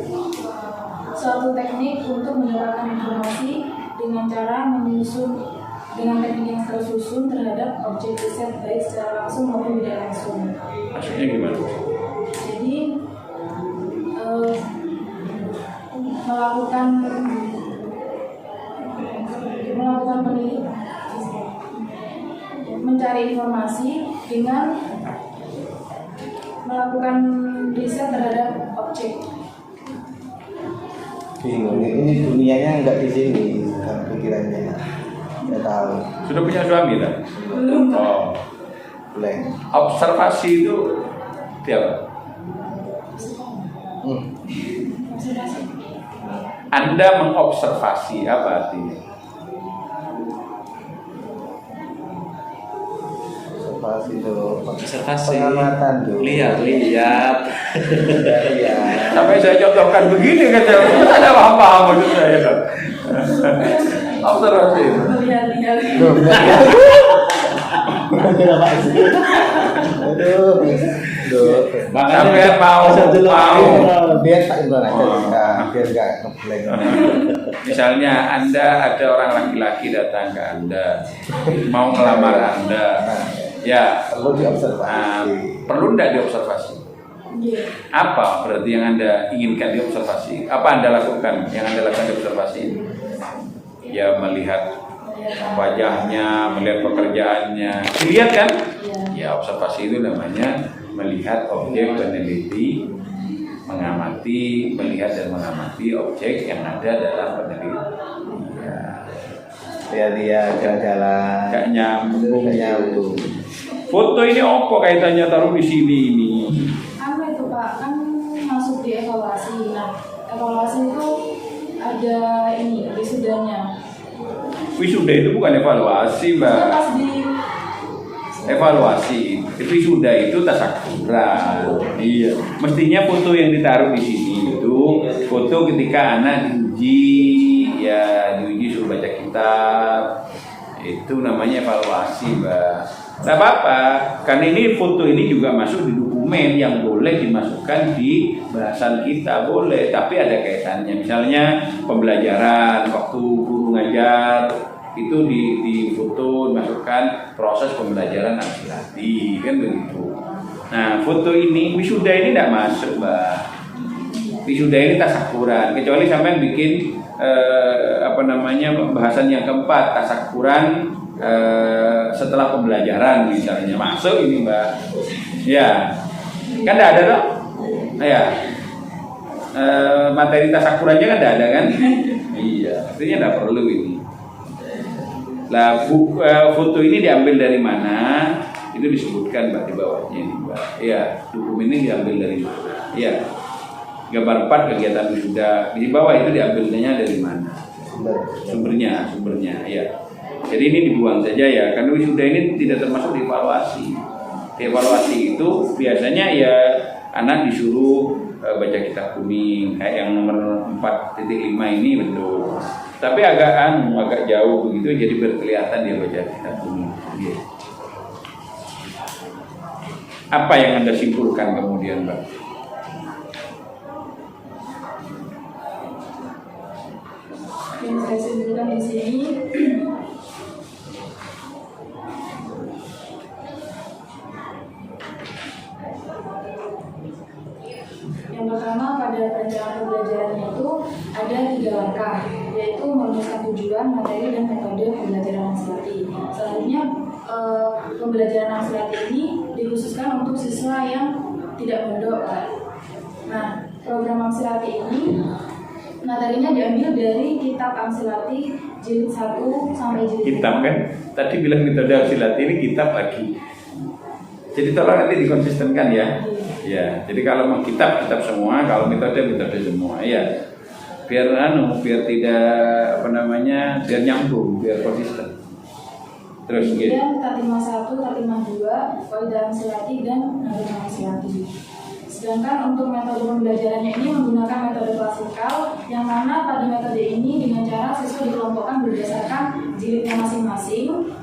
Suatu teknik untuk mendapatkan informasi dengan cara menyusun dengan teknik yang tersusun terhadap objek riset baik secara langsung maupun tidak langsung. Maksudnya gimana? Jadi melakukan penelitian, mencari informasi dengan melakukan riset terhadap objek. Bingung, ini dunianya nggak di sini, pikirannya nggak tahu. Sudah punya suami tak? Belum. Oh, Blank. observasi itu tiap. Observasi. Anda mengobservasi apa artinya? Observasi dulu. Observasi. Pengamatan dulu. Lihat. Ya. Sampai saya contohkan begini kan, ada apa-apa maksud saya kan? Observasi. Lihat. Kenapa sih? Aduh. Sampai mau Biar tak ingin aja, biar nggak ngeblank. Misalnya Anda ada orang laki-laki datang ke Anda, mau melamar Anda, ya. Perlu diobservasi. Perlu tidak diobservasi? Iya. Apa berarti yang Anda inginkan diobservasi? Apa Anda lakukan? Yang Anda lakukan diobservasi? Ya melihat wajahnya, melihat pekerjaannya. Dilihat kan? Ya observasi itu namanya melihat objek, meneliti, mengamati, melihat dan mengamati objek yang ada dalam penelitian. Ya. Lihat jalan-jalan. Gak nyambung. Foto ini apa kaitannya taruh di sini ini? Apa itu Pak? Kan masuk di evaluasi. Nah, evaluasi itu ada ini wisudanya. Wisuda itu bukan evaluasi, Mbak. Itu pas di Evaluasi. Wisuda itu tasyakuran. Iya. Mestinya foto yang ditaruh di sini itu foto ketika anak diuji, ya diuji suruh baca kitab. Itu namanya evaluasi, Mbak. Tidak apa-apa, karena ini foto ini juga masuk di dokumen yang boleh dimasukkan di bahasan kita, boleh, tapi ada kaitannya. Misalnya pembelajaran, waktu guru ngajar, itu di foto, dimasukkan proses pembelajaran nasihat, kan begitu. Nah, foto ini, wisuda ini tidak masuk, Mbak. Wisuda ini tasyakuran, kecuali sampai bikin bahasan yang keempat, tasyakuran setelah pembelajaran misalnya, masuk ini, Mbak. Ya, kan tidak ada toh? Ya, materi tasyakurannya kan tidak ada kan? Iya, artinya tidak perlu ini. Lah, foto ini diambil dari mana? Itu disebutkan, Mbak, di bawahnya ini, Mbak. Iya, dokumen ini diambil dari mana? Iya. Gambar 4 kegiatan wisuda. Di bawah itu diambilnya dari mana? Sumbernya, ya. Jadi ini dibuang saja ya, karena wisuda ini tidak termasuk di evaluasi. Di evaluasi itu biasanya ya anak disuruh baca kitab kuning, kayak yang nomor 4.5 ini betul. Tapi agak jauh begitu, jadi berkelihatan dia baca kitab kuning. Gitu. Apa yang Anda simpulkan kemudian, Mbak? yang saya simpulkan di sini yang pertama, pada perencanaan pembelajaran itu ada 3 langkah, yaitu merumuskan tujuan, materi, dan metode pembelajaran Nasilaty. Selanjutnya pembelajaran Nasilaty ini dikhususkan untuk siswa yang tidak mondok, Pak. Nah, program Amsilati ini materinya diambil dari kitab Amsilati jilid 1 sampai jilid 5. Kitab kan? Tadi bilang metode Amsilati, ini kitab lagi. Jadi tolong nanti dikonsistenkan ya. Ya, jadi kalau mau kitab semua, kalau metode semua. Ya, biar biar tidak biar nyambung, biar konsisten. Terus gitu. Kemudian Tatimah 1, Tatimah 2, Qaidah Amsilati dan Nazatul Amsilati. Sedangkan untuk metode pembelajarannya ini menggunakan metode klasikal, yang mana pada metode ini dengan cara siswa dikelompokkan berdasarkan jilidnya masing-masing.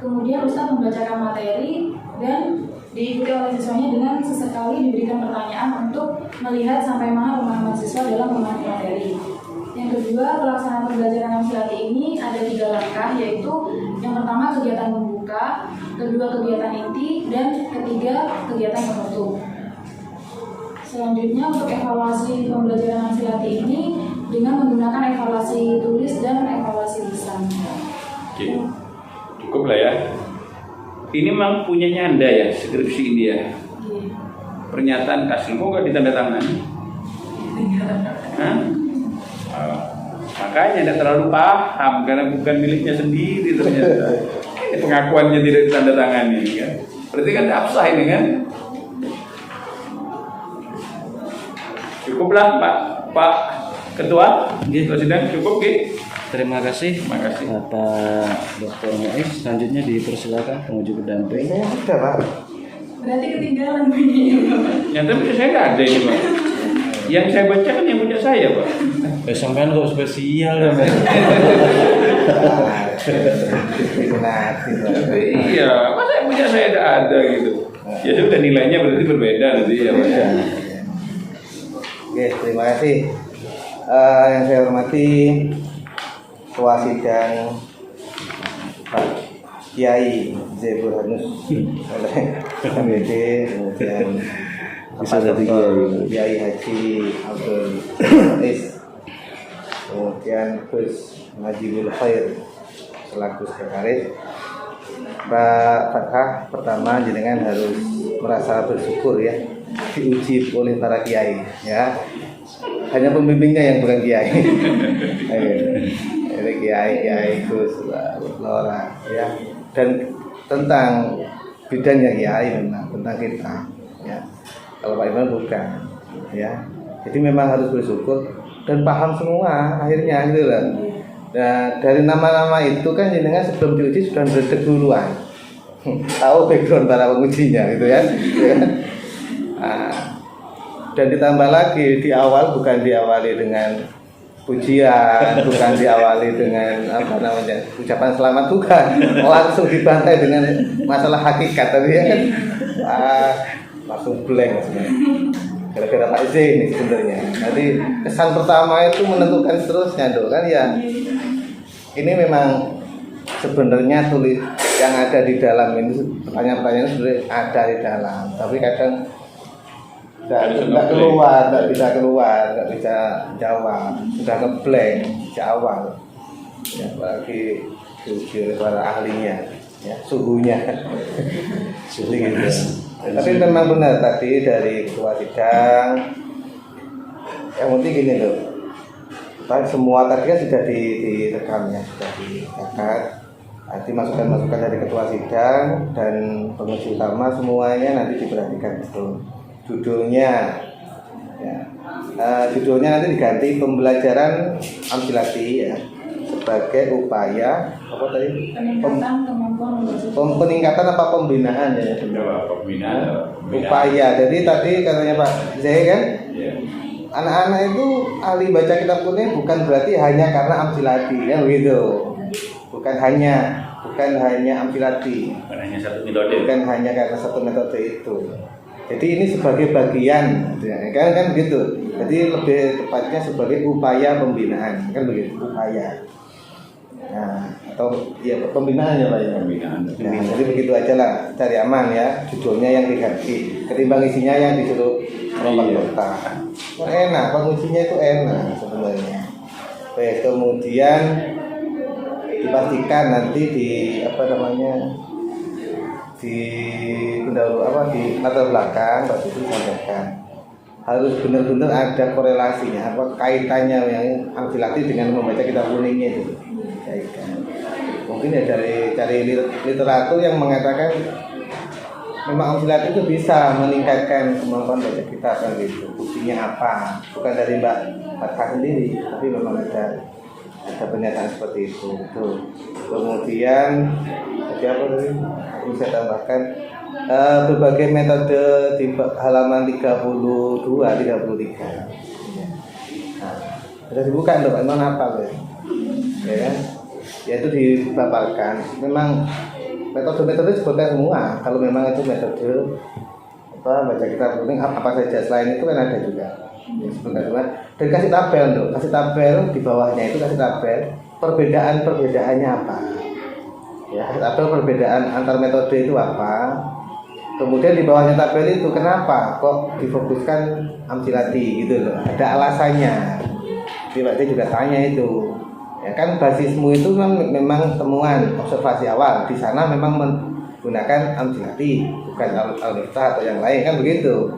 Kemudian Ustadz membacakan materi dan diikuti oleh siswanya dengan sesekali diberikan pertanyaan untuk melihat sampai mana pemahaman siswa dalam memahami materi. Yang kedua, pelaksanaan pembelajaran Amsilati ini ada 3 langkah, yaitu yang pertama kegiatan pembuka, kedua kegiatan inti, dan ketiga kegiatan penutup. Selanjutnya untuk evaluasi pembelajaran Amsilati ini dengan menggunakan evaluasi tulis dan evaluasi lisan. Oke, cukup lah ya. Ini memang punyanya Anda ya, skripsi ini ya. Pernyataan kasih, kok nggak ditandatangani? Hah? Makanya tidak terlalu paham karena bukan miliknya sendiri ternyata. Pengakuannya tidak ditandatangani kan. Berarti kan absah ini kan. Cukuplah Pak Ketua. Presiden cukup Ki. Terima kasih. Terima kasih. Bapak Dr. Muiz. Selanjutnya dipersilakan penguji pendamping. Ini ada Pak. Berarti ketinggalan bunyinya, Bapak. Nyata punya saya nggak ada ini Pak. Yang saya baca kan yang punya saya Pak. Sampean kok spesial ya, Pak. Iya, masa yang punya saya ada gitu. Ya sudah nilainya berarti berbeda nanti ya Pak. Oke, terima kasih. Yang saya hormati Ketua Sidang Pak Kiai Zeburhanus oleh MBD, kemudian Pak Dr. Kiai Haji Abdul Is, kemudian Gus Najibul Khair selaku sekretaris. Mbak Fathah, pertama jenengan harus merasa bersyukur ya, diuji oleh para kiai ya. Hanya pembimbingnya yang bukan kiai. Ini kiai Gus Lora ya. Dan tentang bidangnya kiai memang tentang kita ya. Kalau Pak Iman bukan ya. Jadi memang harus bersyukur dan paham semua akhirnya gitu loh. Nah, dari nama-nama itu kan jenengan sebelum diuji sudah berdek duluan. Tahu background para pengujinya gitu ya. Nah, dan ditambah lagi di awal bukan diawali dengan pujian, bukan diawali dengan ucapan selamat, bukan, langsung dibantai dengan masalah hakikat tadi ya kan. Langsung blank sebenarnya. Gara-gara Pak Z ini sebenarnya. Jadi kesan pertama itu menentukan seterusnya dong kan ya. Ini memang sebenarnya tulis yang ada di dalam ini pertanyaan-pertanyaan sebenarnya ada di dalam, tapi kadang nggak keluar, nggak bisa jawab, sudah ngeblank di awal. Ya, apalagi diuji oleh para ahlinya, ya suhunya. Gitu. Tapi memang benar tadi dari ketua sidang. Yang penting gini loh, semua tadi kan sudah direkam ya, sudah dicatat. Nanti masukan-masukan dari ketua sidang dan penguji utama semuanya nanti diperhatikan betul. Judulnya ya. Judulnya nanti diganti pembelajaran Amsilati ya, sebagai upaya apa tadi? Peningkatan kemampuan membaca. Peningkatan apa pembinaan ya? Pembinaan. Upaya. Jadi tadi katanya Pak Zai kan, anak-anak itu ahli baca kitab kuning bukan berarti hanya karena Amsilati ya begitu. Bukan hanya Amsilati. Bukan hanya satu metode. Bukan hanya karena satu metode itu. Jadi ini sebagai bagian, kan begitu. Jadi lebih tepatnya sebagai upaya pembinaan, kan begitu, upaya. Nah, atau ya pembinaan ya Pak ya. Pembinaan. Nah, jadi begitu aja lah, cari aman ya. Judulnya yang diganti, ketimbang isinya yang disuruh lompat kota. Enak, pengujinya itu enak sebenarnya. Baik, kemudian dipastikan nanti di pendahulu di latar belakang Pak Didi sampaikan harus benar-benar ada korelasinya, kaitannya yang amfilatif dengan membaca kitab kuningnya itu. Kaitan. Mungkin ya dari literatur yang mengatakan memang amfilatif itu bisa meningkatkan kemampuan baca kitab kan gitu. Buktinya apa? Bukan dari Mbak Fathah sendiri, tapi memang ada pernyataan seperti itu. Tuh. Kemudian apa tadi? Aku bisa tambahkan berbagai metode di halaman 32, 33. Nah, sudah dibuka untuk non apa ya? Yaitu dipaparkan. Memang metode-metode sebutkan semua. Kalau memang itu metode baca kitab kuning apa saja selain itu kan ada juga. Dan kasih tabel di bawahnya itu kasih tabel perbedaannya apa ya, kasih tabel perbedaan antar metode itu apa, kemudian di bawahnya tabel itu kenapa kok difokuskan amsilati gitu loh, ada alasannya. Dia juga tanya itu ya kan, basismu itu memang temuan observasi awal di sana memang menggunakan amsilati bukan al-miftah atau yang lain kan begitu.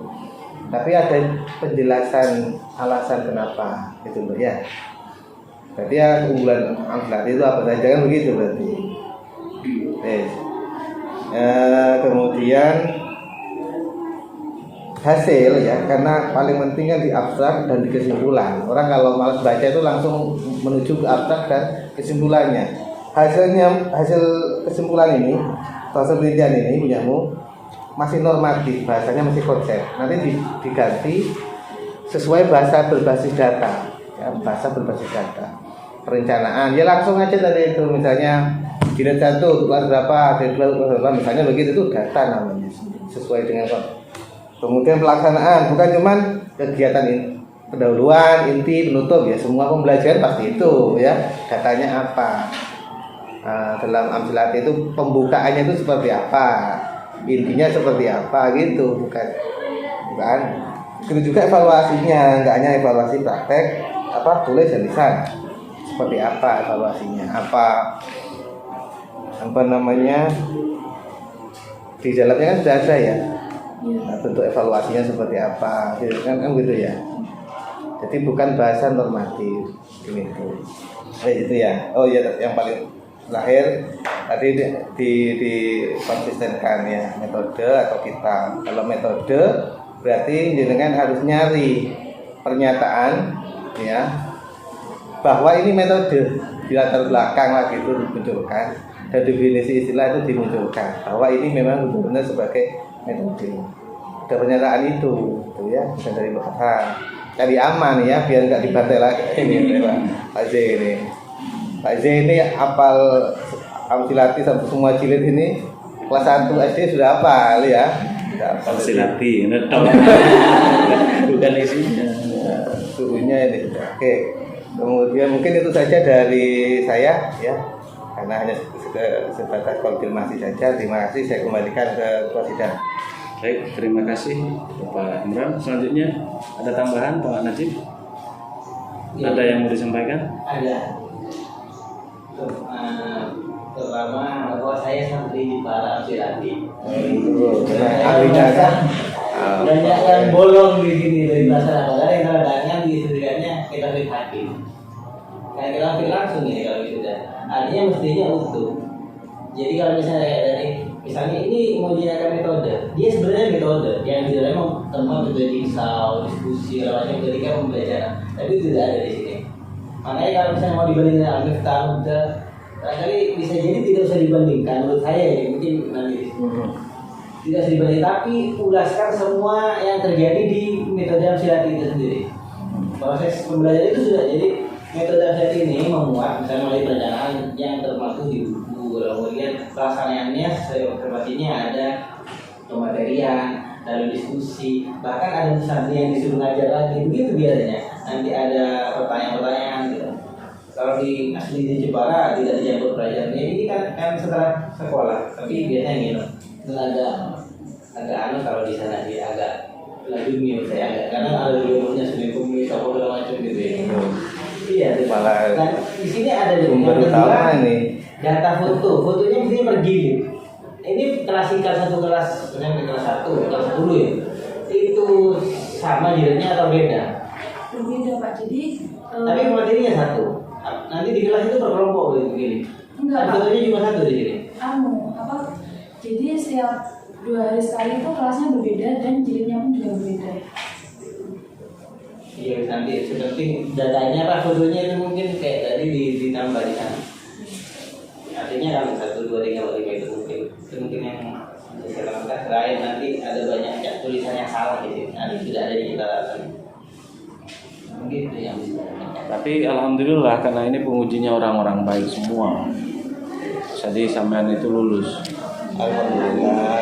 Tapi ada penjelasan alasan kenapa itu loh ya. Berarti ya keunggulan amfilat itu apa saja kan begitu berarti. Kemudian hasil ya, karena paling penting kan di abstrak dan di kesimpulan. Orang kalau malas baca itu langsung menuju ke abstrak dan kesimpulannya. Hasil kesimpulan ini, hasil penelitian ini punyamu masih normatif, bahasanya masih konsep. Nanti diganti sesuai bahasa berbasis data, ya, bahasa berbasis data. Perencanaan, ya langsung aja tadi itu, misalnya jilid 1 kelas berapa, jilid 2 kelas berapa, misalnya begitu, itu data namanya, sesuai dengan konsep. Kemudian pelaksanaan, bukan cuman kegiatan pendahuluan, inti, penutup, ya semua pembelajaran pasti itu, ya datanya apa. Dalam amsilat itu pembukaannya itu seperti apa, intinya seperti apa gitu, bukan. Itu juga evaluasinya, nggak hanya evaluasi praktek, tulis dan lisan, seperti apa evaluasinya, apa namanya di dalamnya kan sudah ada ya, bentuk evaluasinya seperti apa, kan gitu ya. Jadi bukan bahasa normatif gitu. Itu ya. Oh ya, yang paling terakhir tadi di konsistenkan ya, metode atau kitab. Kalau metode berarti jenengan harus nyari pernyataan ya bahwa ini metode, di latar belakang lagi itu dimunculkan dan definisi istilah itu dimunculkan bahwa ini memang benar-benar sebagai metode. Ada pernyataan itu ya, bukan dari belakang. Cari aman ya, biar nggak dibantai lagi ini Pak Z ini. Pak Z ini hafal amsilati sampai semua jilid ini, kelas 1 SD sudah hafal ya. Amsilati, bukan isinya. Suhunya ini. Oke. Kemudian mungkin itu saja dari saya ya, karena hanya sebatas konfirmasi saja. Terima kasih, saya kembalikan ke Presiden. Baik, terima kasih Bapak Imran. Selanjutnya ada tambahan Pak Najib? Ya. Ada yang mau disampaikan? Ada. Terutama bahwa saya santri di para amsilati. Ahlinya kan banyak yang bolong di sini dari masyarakat. Karena yang terkadang disediakannya kita hakim. Kayak kita ambil langsung ini kalau gitu dan artinya mestinya utuh. Jadi kalau misalnya ini mau digunakan metode, dia sebenarnya metode yang di dalamnya tempat metode risau, diskusi, macam ketika pembelajaran, tapi itu tidak ada di sini. Makanya kalau misalnya mau dibandingkan Al-Miftah, barangkali bisa jadi tidak usah dibandingkan menurut saya ya, mungkin nanti tidak usah dibandingkan, tapi ulaskan semua yang terjadi di metode amsilati itu sendiri. Proses pembelajaran itu sudah jadi metode amsilati ini memuat misalnya melalui perencanaan yang termasuk di buku, kemudian pelaksanaannya sepertinya ada pematerian, lalu diskusi, bahkan ada santri yang disuruh ngajar lagi, begitu biasanya. Nanti ada pertanyaan-pertanyaan gitu. Kalau di asli di Jepara tidak dicampur pelajarannya, ini kan setelah sekolah, tapi biasanya gitu. Itu agak kalau di sana dia agak lebih menurut saya agak, karena ada dulunya seni komunis apa segala macam gitu ya. Iya, malah dan di sini ada sumber utama ini data fotonya mesti bergilir. ini klasikal satu kelas, misalnya kelas 1, kelas 10 ya, itu sama jilidnya atau beda? Berbeda Pak, jadi Tapi materinya satu. Nanti di kelas itu berkelompok gitu gini. enggak Pak. Satunya cuma satu di sini. Jadi setiap 2 hari sekali itu kelasnya berbeda dan jilidnya pun juga berbeda. Iya, nanti seperti datanya apa fotonya itu mungkin kayak tadi ditambah di sana. Artinya kan 1, 2, 3, 4, 5 itu mungkin yang saya lakukan selain nanti ada banyak ya, tulisan yang salah di sini. Nanti tidak ada di kita lakukan. Mungkin itu yang bisa. Tapi alhamdulillah karena ini pengujinya orang-orang baik semua. Jadi sampean itu lulus. Alhamdulillah.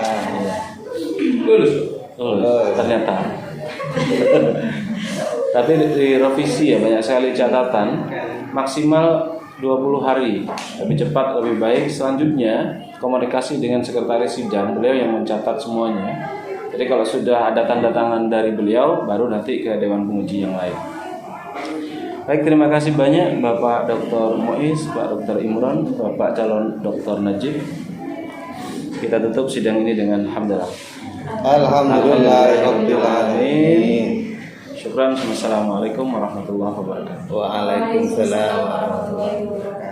Lulus. Lulus ternyata. Tapi di revisi ya banyak sekali catatan, maksimal 20 hari, lebih cepat lebih baik. Selanjutnya komunikasi dengan sekretaris sidang, beliau yang mencatat semuanya. Jadi kalau sudah ada tanda tangan dari beliau, baru nanti ke dewan penguji yang lain. Baik, terima kasih banyak Bapak Dr. Muiz, Pak Dr. Imran, Bapak calon Dr. Najib. Kita tutup sidang ini dengan hamdalah. Alhamdulillahirabbil alamin. Syukran. Wassalamualaikum warahmatullahi wabarakatuh. Waalaikumsalam warahmatullahi wabarakatuh.